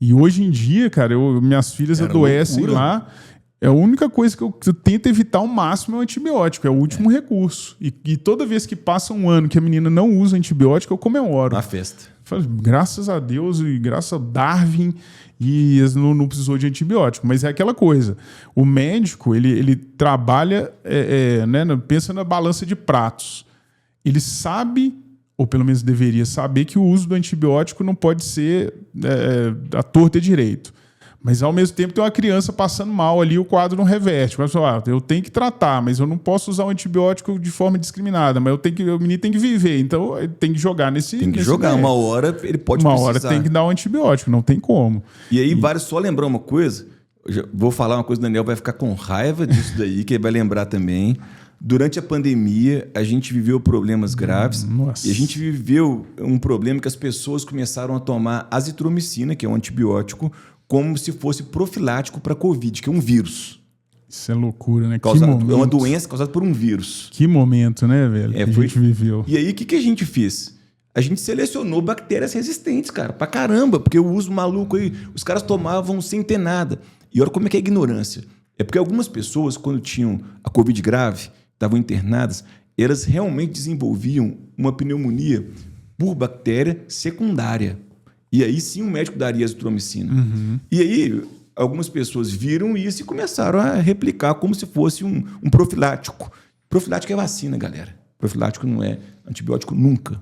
E hoje em dia, cara, minhas filhas adoecem lá. A única coisa que eu tento evitar ao máximo é o antibiótico, é o último recurso. E toda vez que passa um ano que a menina não usa antibiótico, eu comemoro.
Na festa.
Graças a Deus e graças a Darwin, e não precisou de antibiótico. Mas é aquela coisa, o médico, ele trabalha, né, pensa na balança de pratos. Ele sabe, ou pelo menos deveria saber, que o uso do antibiótico não pode ser à torta e direito. Mas, ao mesmo tempo, tem uma criança passando mal ali, o quadro não reverte. Mas, eu tenho que tratar, mas eu não posso usar o antibiótico de forma discriminada. Mas o menino tem que viver, então tem que jogar nesse...
Tem que jogar, uma hora ele pode precisar.
Uma hora tem que dar um antibiótico, não tem como.
E aí, só lembrar uma coisa, vou falar uma coisa, o Daniel vai ficar com raiva disso daí, que ele vai lembrar também. Durante a pandemia, a gente viveu problemas graves.
Nossa.
E a gente viveu um problema que as pessoas começaram a tomar azitromicina, que é um antibiótico, como se fosse profilático para Covid, que é um vírus.
Isso é loucura, né?
É uma doença causada por um vírus.
Que momento, né, velho? Que a gente viveu.
E aí, o que a gente fez? A gente selecionou bactérias resistentes, cara, pra caramba, porque o uso maluco aí, os caras tomavam sem ter nada. E olha como é que é a ignorância. É porque algumas pessoas, quando tinham a Covid grave, estavam internadas, elas realmente desenvolviam uma pneumonia por bactéria secundária. E aí sim o médico daria azitromicina.
Uhum.
E aí algumas pessoas viram isso e começaram a replicar como se fosse um profilático. Profilático é vacina, galera. Profilático não é antibiótico nunca.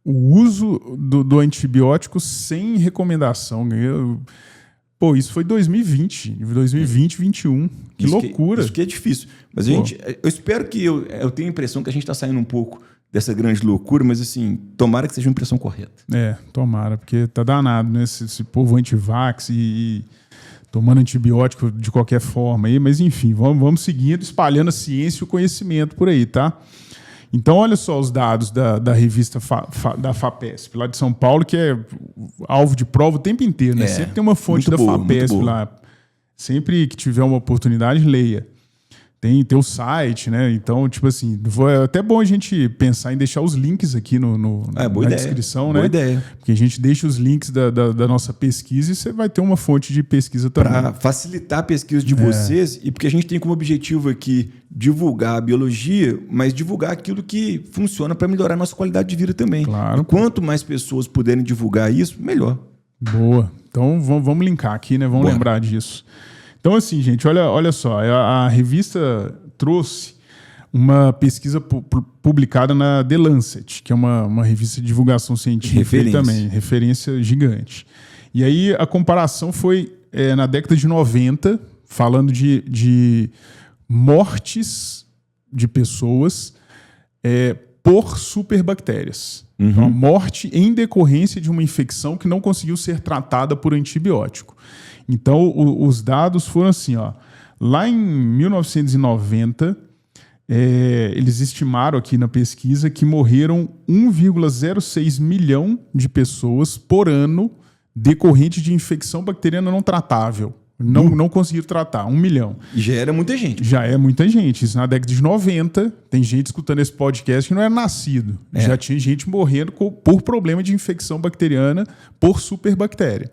O uso do antibiótico sem recomendação. Isso foi 2020, 2021. Que loucura.
Isso que é difícil. Mas eu espero que... Eu tenho a impressão que a gente está saindo um pouco dessa grande loucura, mas assim, tomara que seja uma impressão correta.
Tomara, porque tá danado, né? Esse povo antivax e tomando antibiótico de qualquer forma aí, mas enfim, vamos seguindo, espalhando a ciência e o conhecimento por aí, tá? Então, olha só os dados da revista da FAPESP, lá de São Paulo, que é alvo de prova o tempo inteiro, né? Sempre tem uma fonte da FAPESP lá. Sempre que tiver uma oportunidade, leia. Tem o site, né? Então, tipo assim, é até bom a gente pensar em deixar os links aqui na descrição, né?
Boa ideia.
Porque a gente deixa os links da nossa pesquisa e você vai ter uma fonte de pesquisa também.
Para facilitar a pesquisa de vocês e porque a gente tem como objetivo aqui divulgar a biologia, mas divulgar aquilo que funciona para melhorar a nossa qualidade de vida também.
Claro.
E quanto mais pessoas puderem divulgar isso, melhor.
Boa. Então, vamos linkar aqui, né? Vamos lembrar disso. Então, assim, gente, olha só. A revista trouxe uma pesquisa publicada na The Lancet, que é uma revista de divulgação científica também, referência gigante. E aí a comparação foi na década de 90, falando de mortes de pessoas por superbactérias.
Uhum.
Então, morte em decorrência de uma infecção que não conseguiu ser tratada por antibiótico. Então, os dados foram assim, ó. Lá em 1990, eles estimaram aqui na pesquisa que morreram 1,06 milhão de pessoas por ano decorrente de infecção bacteriana não tratável. Não conseguiram tratar, 1 milhão.
E já era muita gente.
Já é muita gente. Isso na década de 90, tem gente escutando esse podcast que não era nascido. Já tinha gente morrendo por problema de infecção bacteriana por superbactéria.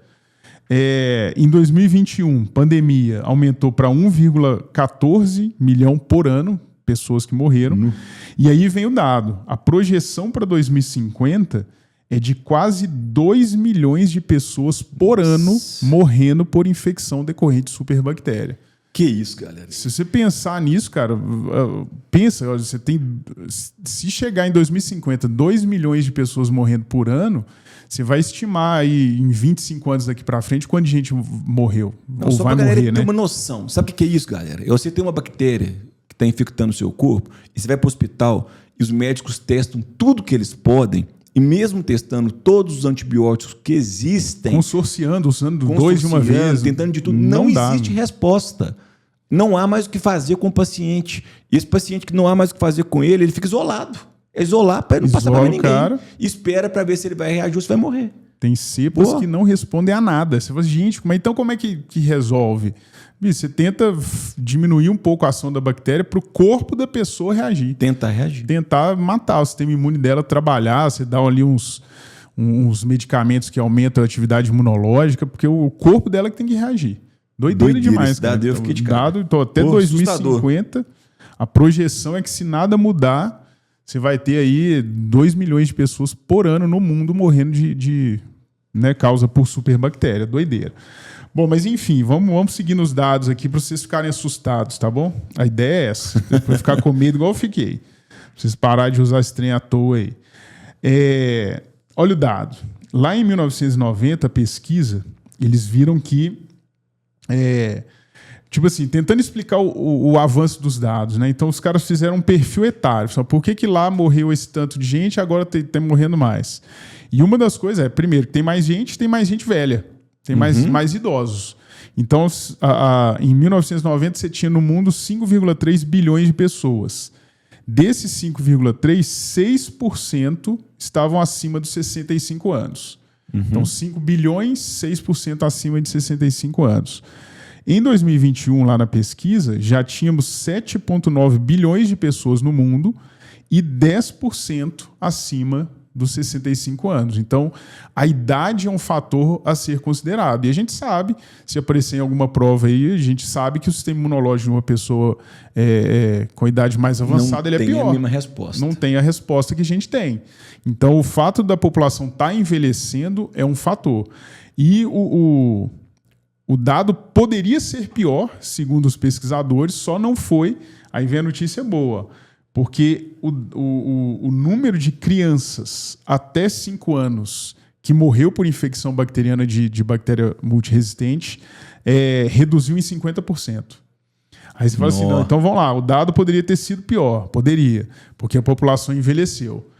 Em 2021, pandemia aumentou para 1,14 milhão por ano, pessoas que morreram. E aí vem o dado. A projeção para 2050 é de quase 2 milhões de pessoas por ano morrendo por infecção decorrente de superbactéria.
Que isso, galera.
Se você pensar nisso, cara, você tem... Se chegar em 2050, 2 milhões de pessoas morrendo por ano, você vai estimar aí em 25 anos daqui pra frente quanta gente morreu.
Ou vai morrer, né? Ter uma noção. Sabe o que é isso, galera? Você tem uma bactéria que está infectando o seu corpo e você vai para o hospital e os médicos testam tudo que eles podem, e mesmo testando todos os antibióticos que existem,
consorciando, usando dois de uma vez,
tentando de tudo, não existe resposta. Não há mais o que fazer com o paciente. E esse paciente que não há mais o que fazer com ele, ele fica isolado. É isolar para não passar para ninguém. Cara. Espera para ver se ele vai reagir ou se vai morrer.
Tem cepas que não respondem a nada. Você fala, gente, então como é que resolve? Você tenta diminuir um pouco a ação da bactéria para o corpo da pessoa reagir.
Tentar reagir.
Tentar matar o sistema imune dela, trabalhar, você dá ali uns medicamentos que aumentam a atividade imunológica, porque o corpo dela que tem que reagir. Doideira demais. Dado, eu fiquei de cara. Então, até 2050, a projeção é que se nada mudar, você vai ter aí 2 milhões de pessoas por ano no mundo morrendo de causa por superbactéria. Doideira. Bom, mas enfim, vamos seguir nos dados aqui para vocês ficarem assustados, tá bom? A ideia é essa, para ficar com medo igual eu fiquei. Pra vocês pararem de usar esse trem à toa aí. Olha o dado. Lá em 1990, a pesquisa, eles viram que tipo assim, tentando explicar o avanço dos dados, né? Então os caras fizeram um perfil etário. Por que lá morreu esse tanto de gente e agora tem morrendo mais? E uma das coisas primeiro, que tem mais gente velha. Tem mais idosos. Então, em 1990, você tinha no mundo 5,3 bilhões de pessoas. Desses 5,3, 6% estavam acima dos 65 anos. Então, 5 bilhões, 6% acima de 65 anos. Em 2021, lá na pesquisa, já tínhamos 7,9 bilhões de pessoas no mundo e 10% acima dos 65 anos. Então, a idade é um fator a ser considerado. E a gente sabe, se aparecer em alguma prova aí, a gente sabe que o sistema imunológico de uma pessoa com idade mais avançada ele é pior. Não tem a
mesma resposta.
Não tem a resposta que a gente tem. Então, o fato da população estar envelhecendo é um fator. E o dado poderia ser pior, segundo os pesquisadores, só não foi. Aí vem a notícia boa. Porque o número de crianças até 5 anos que morreu por infecção bacteriana de bactéria multiresistente reduziu em 50%. Aí você fala assim, não, então vamos lá, o dado poderia ter sido pior. Poderia, porque a população envelheceu.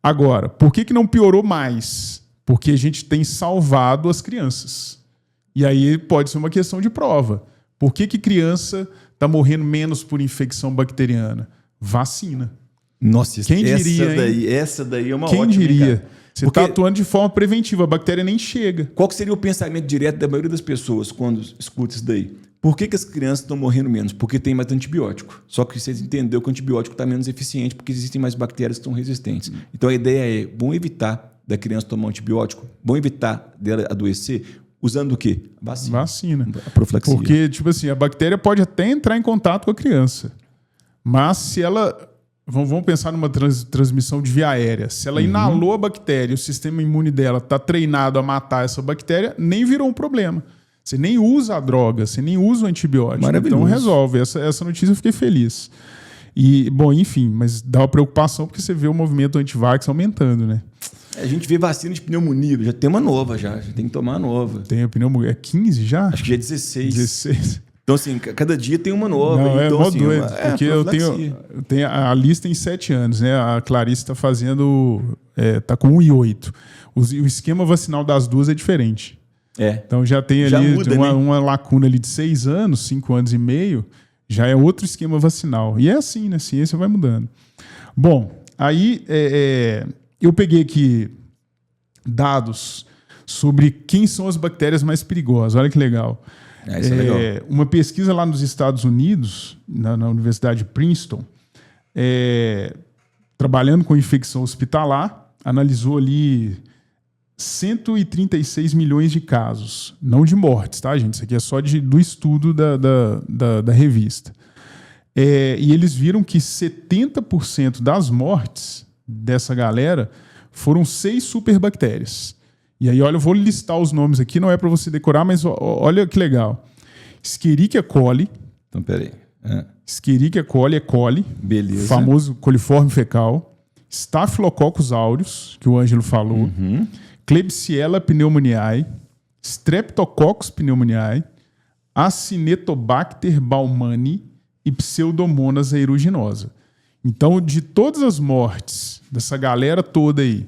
Agora, por que não piorou mais? Porque a gente tem salvado as crianças. E aí pode ser uma questão de prova. Por que criança está morrendo menos por infecção bacteriana? Vacina.
Nossa, quem diria, essa daí é uma
Quem
ótima.
Quem diria? Você está atuando de forma preventiva, a bactéria nem chega.
Qual que seria o pensamento direto da maioria das pessoas quando escuta isso daí? Por que as crianças estão morrendo menos? Porque tem mais antibiótico. Só que vocês entenderam que o antibiótico está menos eficiente porque existem mais bactérias que estão resistentes. Então a ideia é, bom evitar da criança tomar um antibiótico, bom evitar dela adoecer, usando o quê?
Vacina.
A profilaxia.
Porque, tipo assim, a bactéria pode até entrar em contato com a criança. Mas se ela... Vamos pensar numa transmissão de via aérea. Se ela inalou a bactéria e o sistema imune dela está treinado a matar essa bactéria, nem virou um problema. Você nem usa a droga, você nem usa o antibiótico. Então resolve. Essa notícia eu fiquei feliz. E, bom, enfim, mas dá uma preocupação porque você vê o movimento anti-vax aumentando, né?
A gente vê vacina de pneumonia, já tem uma nova já tem que tomar a nova.
Tem a pneumonia, 15 já?
Acho que já é 16.
16.
Então, assim, cada dia tem uma nova.
Não,
então,
assim, doido, porque eu tenho a lista em 7 anos, né? A Clarice está fazendo... tá com 1 e 8. O esquema vacinal das duas é diferente. Então já tem ali
muda,
uma lacuna ali de 6 anos, 5 anos e meio, já é outro esquema vacinal. E é assim, né? A ciência vai mudando. Bom, aí eu peguei aqui dados sobre quem são as bactérias mais perigosas. Olha que legal.
Isso é legal.
Uma pesquisa lá nos Estados Unidos, na Universidade de Princeton, trabalhando com infecção hospitalar, analisou ali 136 milhões de casos, não de mortes, tá, gente? Isso aqui é só do estudo da revista. E eles viram que 70% das mortes dessa galera foram 6 superbactérias. E aí, olha, eu vou listar os nomes aqui, não é para você decorar, mas olha que legal. Escherichia coli.
Então, peraí.
Escherichia coli, E. coli.
Beleza.
Famoso coliforme fecal. Staphylococcus aureus, que o Ângelo falou. Klebsiella pneumoniae. Streptococcus pneumoniae. Acinetobacter baumannii e Pseudomonas aeruginosa. Então, de todas as mortes dessa galera toda aí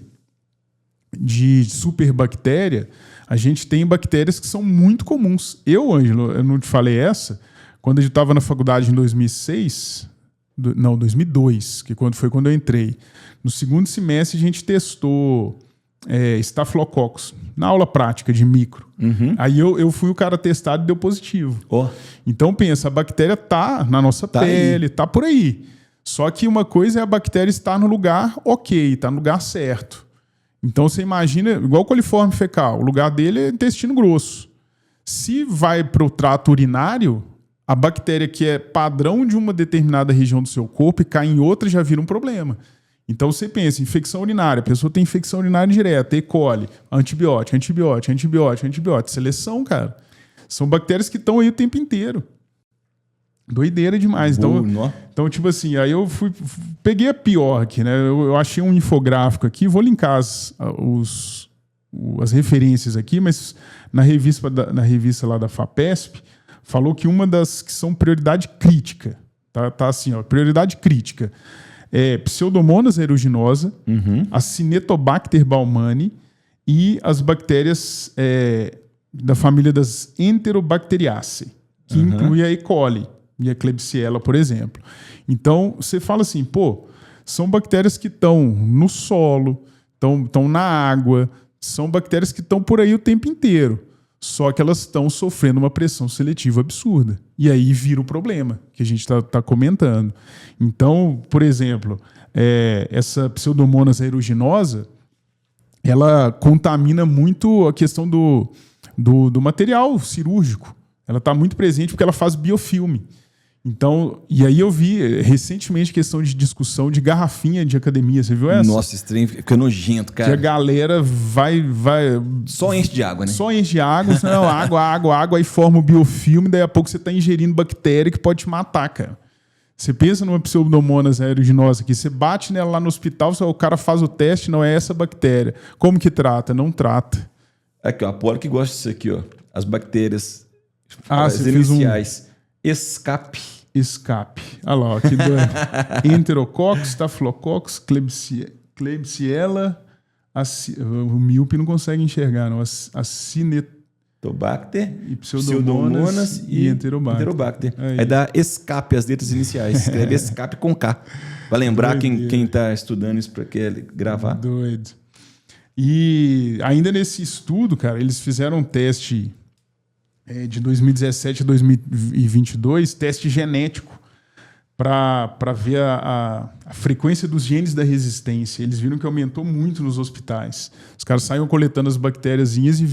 de superbactéria, a gente tem bactérias que são muito comuns. Eu, Ângelo, eu não te falei essa, quando eu estava na faculdade em 2006, 2002, que foi quando eu entrei. No segundo semestre, a gente testou Staphylococcus, na aula prática de micro.
Uhum.
Aí eu fui o cara testado e deu positivo.
Oh.
Então, pensa, a bactéria tá na nossa pele, tá por aí. Só que uma coisa é a bactéria estar no lugar ok, tá no lugar certo. Então, você imagina, igual o coliforme fecal, o lugar dele é intestino grosso. Se vai para o trato urinário, a bactéria que é padrão de uma determinada região do seu corpo e cai em outra já vira um problema. Então você pensa, infecção urinária, a pessoa tem infecção urinária direta, E. coli, antibiótico, seleção, cara. São bactérias que estão aí o tempo inteiro. Doideira demais. Então, tipo assim, aí eu peguei a pior aqui, né? Eu achei um infográfico aqui, vou linkar as referências aqui, mas na revista lá da FAPESP, falou que uma das que são prioridade crítica, tá assim, ó, prioridade crítica, é Pseudomonas aeruginosa, a Cinetobacter baumannii e as bactérias da família das Enterobacteriaceae, que inclui a E. coli e a Klebsiella, por exemplo. Então, você fala assim, são bactérias que estão no solo, estão na água, são bactérias que estão por aí o tempo inteiro. Só que elas estão sofrendo uma pressão seletiva absurda. E aí vira o problema que a gente está comentando. Então, por exemplo, essa Pseudomonas aeruginosa, ela contamina muito a questão do material cirúrgico. Ela está muito presente porque ela faz biofilme. Então, e aí eu vi recentemente questão de discussão de garrafinha de academia. Você viu essa?
Nossa, esse trem fica nojento, cara.
Que a galera vai...
Só enche de água, né?
Só enche de água. Não, água, aí forma o biofilme, daí a pouco você está ingerindo bactéria que pode te matar, cara. Você pensa numa Pseudomonas aeruginosa aqui, você bate nela lá no hospital, o cara faz o teste, não é essa bactéria. Como que trata? Não trata.
Aqui, ó, a Poli que gosta disso aqui, ó. As bactérias
as iniciais.
Escape.
Olha lá, ó, que doido. Enterococcus, Staphylococcus, Klebsiella, o míope não consegue enxergar, não. A
Cinetobacter,
e Pseudomonas e
Enterobacter. Aí dá escape, as letras iniciais. Escreve escape com K. Vai lembrar quem está estudando isso para gravar.
Doido. E ainda nesse estudo, cara, eles fizeram um teste de 2017 a 2022, teste genético, para ver a frequência dos genes da resistência. Eles viram que aumentou muito nos hospitais. Os caras saíam coletando as bactériazinhas e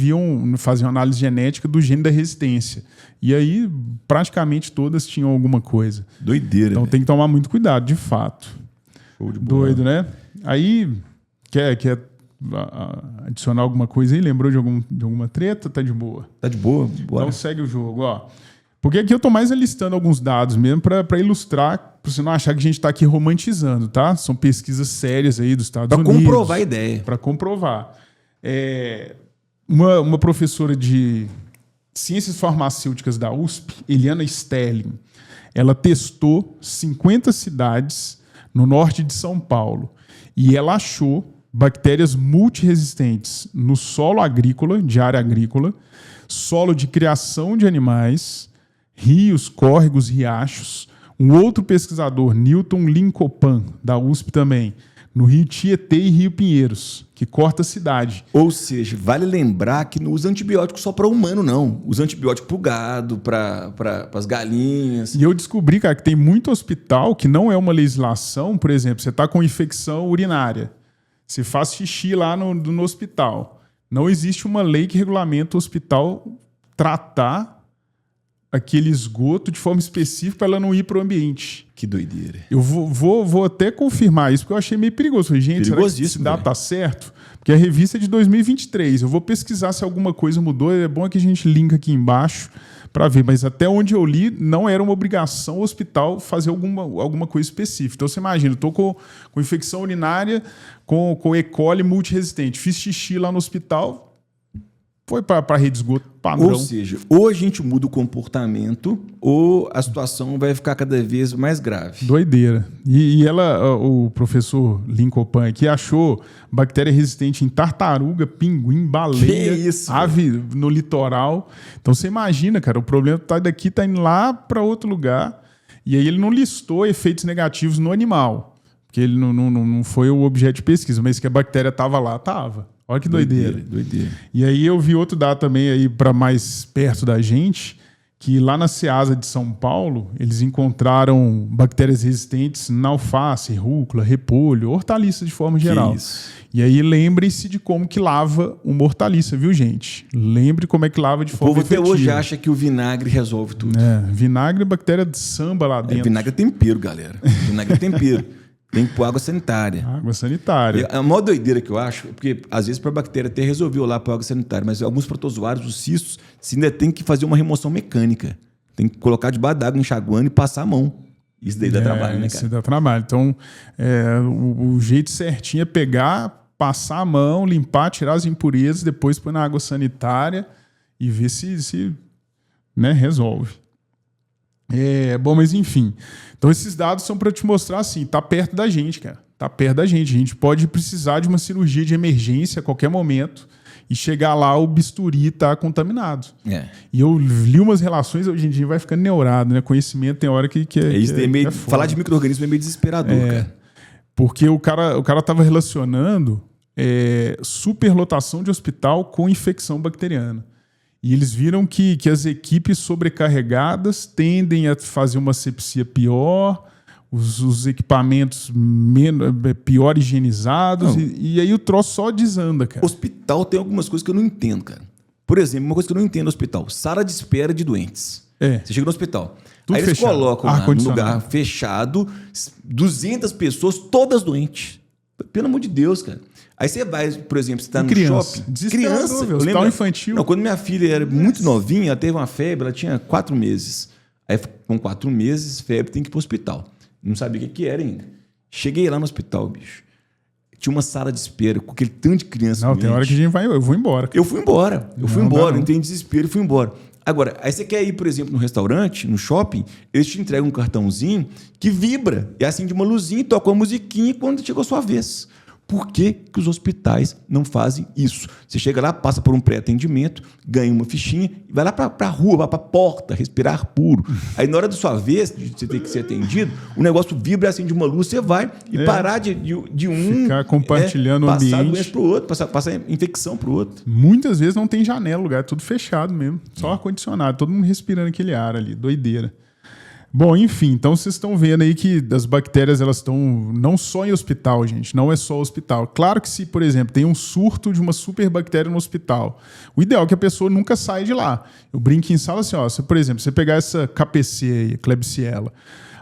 faziam análise genética do gene da resistência. E aí, praticamente todas tinham alguma coisa.
Doideira.
Então tem que tomar muito cuidado, de fato.
Show de bola.
Doido, né? Aí, quer adicionar alguma coisa aí? Lembrou de alguma treta? Tá de boa?
Tá de boa? Bora.
Então segue o jogo, ó. Porque aqui eu tô mais alistando alguns dados mesmo para ilustrar, para você não achar que a gente tá aqui romantizando, tá? São pesquisas sérias aí dos Estados Unidos.
Para comprovar a ideia.
Para comprovar. Uma professora de Ciências Farmacêuticas da USP, Eliana Sterling, ela testou 50 cidades no norte de São Paulo e ela achou bactérias multiresistentes no solo agrícola, de área agrícola, solo de criação de animais, rios, córregos, riachos. Um outro pesquisador, Newton Lincopan, da USP também, no Rio Tietê e Rio Pinheiros, que corta a cidade.
Ou seja, vale lembrar que não usa antibiótico só para humano, não. Usa antibiótico para o gado, para as galinhas.
E eu descobri, cara, que tem muito hospital que não é uma legislação. Por exemplo, você está com infecção urinária. Você faz xixi lá no hospital. Não existe uma lei que regulamenta o hospital tratar aquele esgoto de forma específica para ela não ir para o ambiente.
Que doideira.
Eu vou até confirmar isso, porque eu achei meio perigoso. Falei, gente, será que esse dado tá certo? Porque a revista é de 2023. Eu vou pesquisar se alguma coisa mudou. É bom que a gente linka aqui embaixo para ver. Mas até onde eu li, não era uma obrigação o hospital fazer alguma coisa específica. Então, você imagina, eu estou com infecção urinária, com E. coli multiresistente. Fiz xixi lá no hospital, foi para a rede de esgoto padrão.
Ou seja, ou a gente muda o comportamento, ou a situação vai ficar cada vez mais grave.
Doideira. E o professor Lincoln Pan aqui achou bactéria resistente em tartaruga, pinguim, baleia, ave no litoral. Então você imagina, cara, o problema tá daqui, tá indo lá para outro lugar. E aí ele não listou efeitos negativos no animal, porque ele não foi o objeto de pesquisa, mas que a bactéria estava lá, estava. Olha que doideira. E aí eu vi outro dado também aí para mais perto da gente, que lá na Ceasa de São Paulo, eles encontraram bactérias resistentes na alface, rúcula, repolho, hortaliça de forma geral. E aí lembre-se de como que lava uma hortaliça, viu, gente? Lembre como é que lava de forma efetiva.
O povo até hoje acha que o vinagre resolve tudo.
Vinagre é bactéria de samba lá dentro.
Vinagre é tempero, galera. Vinagre é tempero. Tem que pôr água sanitária.
Água sanitária.
A maior doideira que eu acho, porque às vezes para a bactéria até resolveu lá pôr água sanitária, mas alguns protozoários, os cistos, você ainda tem que fazer uma remoção mecânica. Tem que colocar debaixo d'água, enxaguando e passar a mão. Isso daí dá trabalho, né, cara?
Isso dá trabalho. Então, o jeito certinho é pegar, passar a mão, limpar, tirar as impurezas, depois pôr na água sanitária e ver se resolve. Bom, mas enfim. Então esses dados são para te mostrar assim, tá perto da gente, cara. Tá perto da gente. A gente pode precisar de uma cirurgia de emergência a qualquer momento e chegar lá, o bisturi tá contaminado. E eu li umas relações, hoje em dia vai ficando neurado, né? Conhecimento tem hora que é
isso. Falar de micro-organismo é meio desesperador, cara.
Porque o cara tava relacionando superlotação de hospital com infecção bacteriana. E eles viram que as equipes sobrecarregadas tendem a fazer uma sepsia pior, os equipamentos pior higienizados, e aí o troço só desanda, cara.
Hospital tem algumas coisas que eu não entendo, cara. Por exemplo, uma coisa que eu não entendo no hospital, sala de espera de doentes. Você chega no hospital,
tudo
aí eles
fechado.
colocam lá num lugar fechado, 200 pessoas, todas doentes. Pelo amor de Deus, cara. Aí você vai, por exemplo, você está no shopping.
Criança, eu lembro infantil.
Não, quando minha filha era muito novinha, ela teve uma febre, ela tinha 4 meses. Aí com 4 meses, febre, tem que ir para o hospital. Não sabia o que era ainda. Cheguei lá no hospital, bicho. Tinha uma sala de espera com aquele tanto de criança.
Não, tem hora que a gente vai, eu vou embora.
Eu fui embora, entrei em desespero e fui embora. Agora, aí você quer ir, por exemplo, no restaurante, no shopping, eles te entregam um cartãozinho que vibra, e acende uma luzinha, toca uma musiquinha quando chegou a sua vez. Por que os hospitais não fazem isso? Você chega lá, passa por um pré-atendimento, ganha uma fichinha, e vai lá para a rua, vai para a porta, respirar puro. Aí, na hora da sua vez, de você ter que ser atendido, o negócio vibra, acende uma luz, você vai e parar de um...
Ficar compartilhando o ambiente.
Passar doença para o outro, passar infecção para o outro.
Muitas vezes não tem janela, o lugar é tudo fechado mesmo. Só ar-condicionado, todo mundo respirando aquele ar ali, doideira. Bom, enfim, então vocês estão vendo aí que as bactérias, elas estão não só em hospital, gente, não é só hospital. Claro que se, por exemplo, tem um surto de uma superbactéria no hospital, o ideal é que a pessoa nunca saia de lá. Eu brinco em sala assim, se, por exemplo, você pegar essa KPC aí, Klebsiella,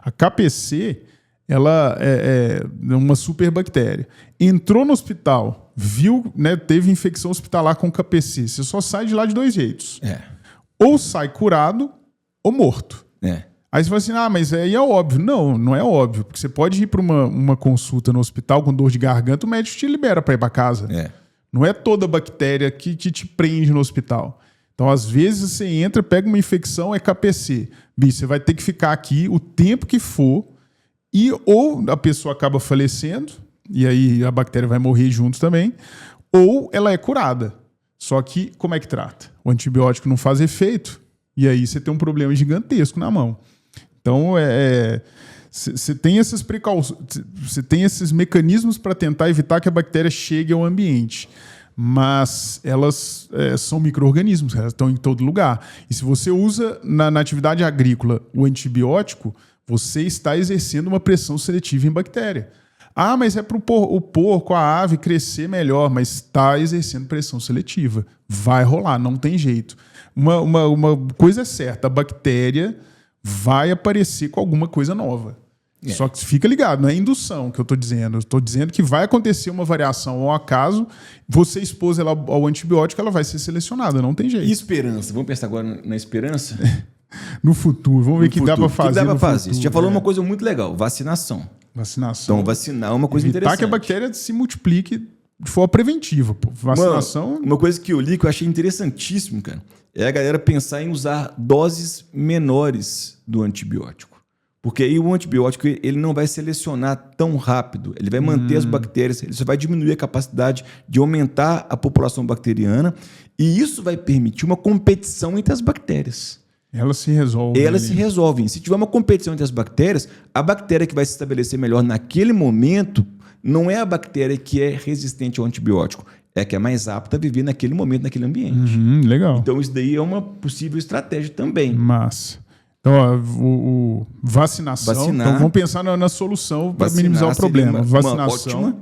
a KPC, ela é uma superbactéria. Entrou no hospital, viu, né, teve infecção hospitalar com KPC, você só sai de lá de 2 jeitos. Ou sai curado ou morto. Aí você fala assim, mas aí é óbvio. Não, não é óbvio. Porque você pode ir para uma consulta no hospital com dor de garganta, o médico te libera para ir para casa. Não é toda bactéria que te prende no hospital. Então, às vezes, você entra, pega uma infecção, é KPC. Bicho, você vai ter que ficar aqui o tempo que for, e ou a pessoa acaba falecendo, e aí a bactéria vai morrer junto também, ou ela é curada. Só que, como é que trata? O antibiótico não faz efeito, e aí você tem um problema gigantesco na mão. Então, você tem essas precauções, você tem esses mecanismos para tentar evitar que a bactéria chegue ao ambiente. Mas elas são micro-organismos, elas estão em todo lugar. E se você usa na atividade agrícola o antibiótico, você está exercendo uma pressão seletiva em bactéria. Mas é para o porco, a ave crescer melhor, mas está exercendo pressão seletiva. Vai rolar, não tem jeito. Uma coisa é certa, a bactéria vai aparecer com alguma coisa nova. Só que fica ligado, não é indução que eu estou dizendo. Eu estou dizendo que vai acontecer uma variação ao acaso, você expôs ela ao antibiótico, ela vai ser selecionada, não tem jeito.
E esperança? Vamos pensar agora na esperança?
No futuro, vamos ver o que dá para fazer.
O que dá para fazer? Você já falou uma coisa muito legal, vacinação.
Vacinação.
Então, vacinar é uma coisa
evitar
interessante.
que a bactéria se multiplique de forma preventiva. Pô. Vacinação...
Uma coisa que eu li que eu achei interessantíssimo, cara, é a galera pensar em usar doses menores do antibiótico. Porque aí o antibiótico ele não vai selecionar tão rápido, ele vai manter as bactérias, ele só vai diminuir a capacidade de aumentar a população bacteriana e isso vai permitir uma competição entre as bactérias.
Elas se resolvem.
Elas se resolvem. Se tiver uma competição entre as bactérias, a bactéria que vai se estabelecer melhor naquele momento não é a bactéria que é resistente ao antibiótico, é a que é mais apta a viver naquele momento, naquele ambiente.
Legal.
Então isso daí é uma possível estratégia também.
Massa. Então, ó, vacinação.
Vacinar.
Então, vamos pensar na solução para minimizar o problema. Vacinação.
Ótima.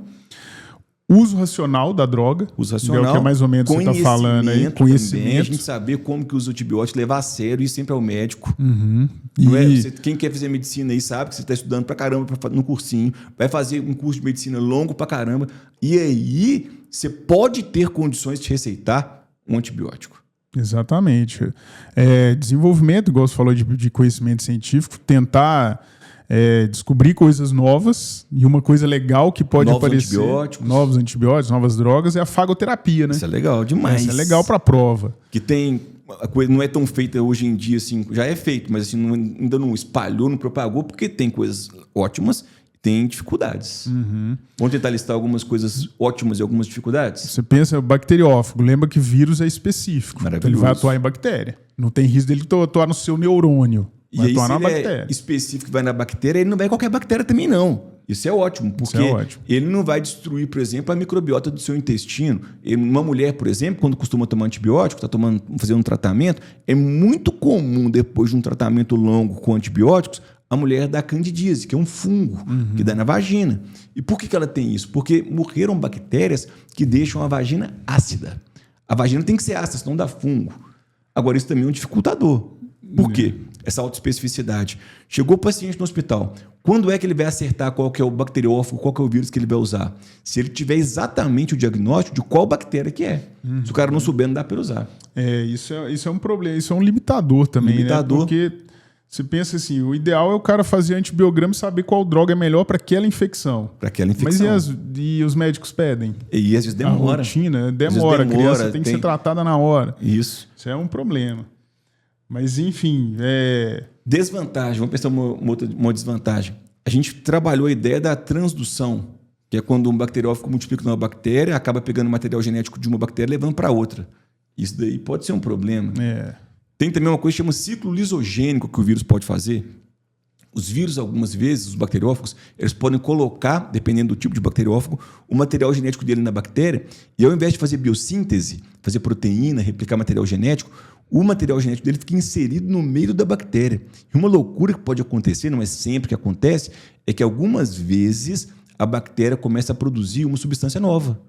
Uso racional da droga.
Uso racional.
É o que mais ou menos você está falando aí.
Conhecimento. Também, a gente saber como que usa o antibiótico, levar a sério, ir sempre ao médico. Não é? Quem quer fazer medicina aí sabe que você está estudando pra caramba no cursinho, vai fazer um curso de medicina longo pra caramba, e aí você pode ter condições de receitar um antibiótico.
Exatamente. Desenvolvimento, igual você falou, de conhecimento científico, tentar descobrir coisas novas, e uma coisa legal que pode aparecer, novos antibióticos, novas drogas, é a fagoterapia, né?
Isso é legal demais.
Isso é legal para a prova.
Que tem, a coisa não é tão feita hoje em dia, assim, já é feito, mas assim, ainda não espalhou, não propagou, porque tem coisas ótimas, tem dificuldades. Vamos tentar listar algumas coisas ótimas e algumas dificuldades?
Você pensa, bacteriófago, lembra que vírus é específico. Então ele vai atuar em bactéria. Não tem risco dele atuar no seu neurônio. Vai
e aí,
atuar
se
na
ele
bactéria.
É específico que vai na bactéria, ele não vai em qualquer bactéria também, não. Isso é ótimo, porque ele não vai destruir, por exemplo, a microbiota do seu intestino. Uma mulher, por exemplo, quando costuma tomar antibiótico, está fazendo um tratamento, é muito comum, depois de um tratamento longo com antibióticos, a mulher dá candidíase, que é um fungo que dá na vagina. E por que ela tem isso? Porque morreram bactérias que deixam a vagina ácida. A vagina tem que ser ácida, senão dá fungo. Agora, isso também é um dificultador. Por quê? Essa autoespecificidade. Chegou o paciente no hospital. Quando é que ele vai acertar qual que é o bacteriófago, qual que é o vírus que ele vai usar? Se ele tiver exatamente o diagnóstico de qual bactéria que é. Se o cara não souber, não dá para usar.
Isso é um problema, isso é um limitador também, né? Porque você pensa assim, o ideal é o cara fazer antibiograma e saber qual droga é melhor para aquela infecção.
Para aquela infecção.
Mas e os médicos pedem?
E às vezes demora.
A rotina demora. A criança tem que ser tratada na hora.
Isso
é um problema. Mas, enfim...
Desvantagem. Vamos pensar uma desvantagem. A gente trabalhou a ideia da transdução, que é quando um bacteriófago multiplica numa bactéria, acaba pegando material genético de uma bactéria e levando para outra. Isso daí pode ser um problema. Tem também uma coisa que chama ciclo lisogênico que o vírus pode fazer. Os vírus, algumas vezes, os bacteriófagos, eles podem colocar, dependendo do tipo de bacteriófago, o material genético dele na bactéria e ao invés de fazer biossíntese, fazer proteína, replicar material genético, o material genético dele fica inserido no meio da bactéria. E uma loucura que pode acontecer, não é sempre que acontece, é que algumas vezes a bactéria começa a produzir uma substância nova.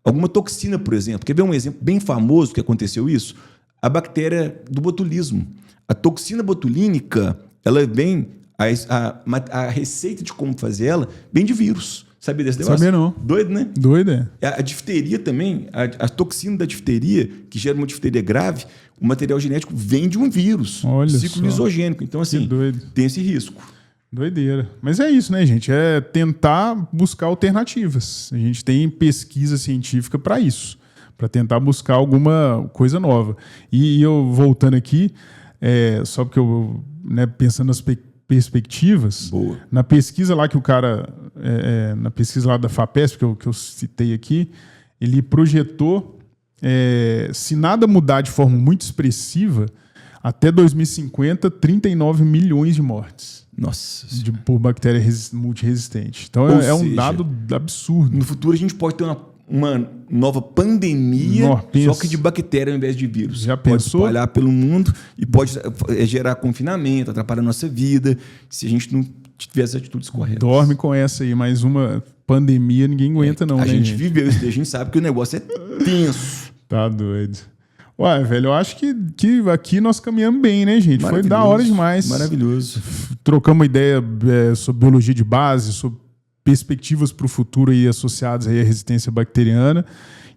Alguma toxina, por exemplo. Quer ver um exemplo bem famoso que aconteceu isso? A bactéria do botulismo. A toxina botulínica, ela vem... A receita de como fazer ela vem de vírus. Sabia desse negócio?
Sabia não.
Doido, né?
Doido, é.
A difteria também, a toxina da difteria, que gera uma difteria grave, o material genético vem de um vírus.
Olha
ciclo
só.
Lisogênico. Então, assim, tem esse risco.
Doideira. Mas é isso, né, gente? É tentar buscar alternativas. A gente tem pesquisa científica para isso, para tentar buscar alguma coisa nova. E eu, voltando aqui, só porque eu, pensando nas perspectivas,
boa.
Na pesquisa lá que o cara, na pesquisa lá da FAPESP, que eu citei aqui, ele projetou, se nada mudar de forma muito expressiva, até 2050, 39 milhões de mortes.
Nossa.
Por bactéria multiresistente. Então é um dado absurdo.
No futuro a gente pode ter uma nova pandemia, só que de bactéria ao invés de vírus.
Já
pode
pensou?
espalhar pelo mundo e pode gerar confinamento, atrapalhar a nossa vida, se a gente não tiver as atitudes corretas.
Dorme com essa aí, mais uma pandemia, ninguém aguenta não,
a
né,
gente viveu isso, a gente sabe que o negócio é tenso.
Tá doido. Ué, velho, eu acho que aqui nós caminhamos bem, né, gente? Foi da hora demais.
Maravilhoso.
Trocamos uma ideia sobre biologia de base, sobre perspectivas para o futuro aí associadas aí à resistência bacteriana.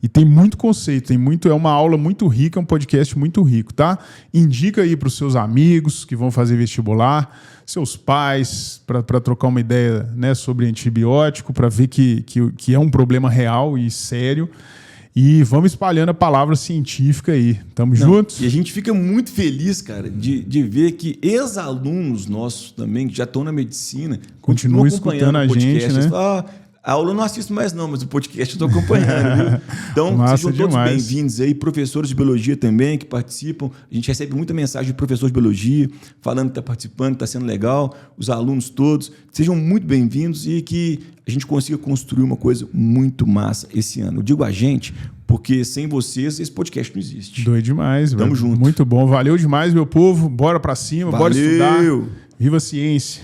E tem muito conceito, é uma aula muito rica, um podcast muito rico, tá? Indica aí para os seus amigos que vão fazer vestibular, seus pais, para trocar uma ideia, né, sobre antibiótico, para ver que é um problema real e sério. E vamos espalhando a palavra científica aí. Tamo juntos?
E a gente fica muito feliz, cara, de ver que ex-alunos nossos também, que já estão na medicina,
continuam escutando a gente, né?
A aula eu não assisto mais não, mas o podcast eu estou acompanhando, viu? Então,
massa,
sejam todos
demais.
bem-vindos aí, professores de biologia também que participam. A gente recebe muita mensagem de professor de biologia, falando que está participando, está sendo legal, os alunos todos. Sejam muito bem-vindos e que a gente consiga construir uma coisa muito massa esse ano. Eu digo a gente, porque sem vocês esse podcast não existe.
Doido demais, velho.
Tamo junto.
Muito bom. Valeu demais, meu povo. Bora pra cima, bora estudar.
Valeu!
Viva a ciência!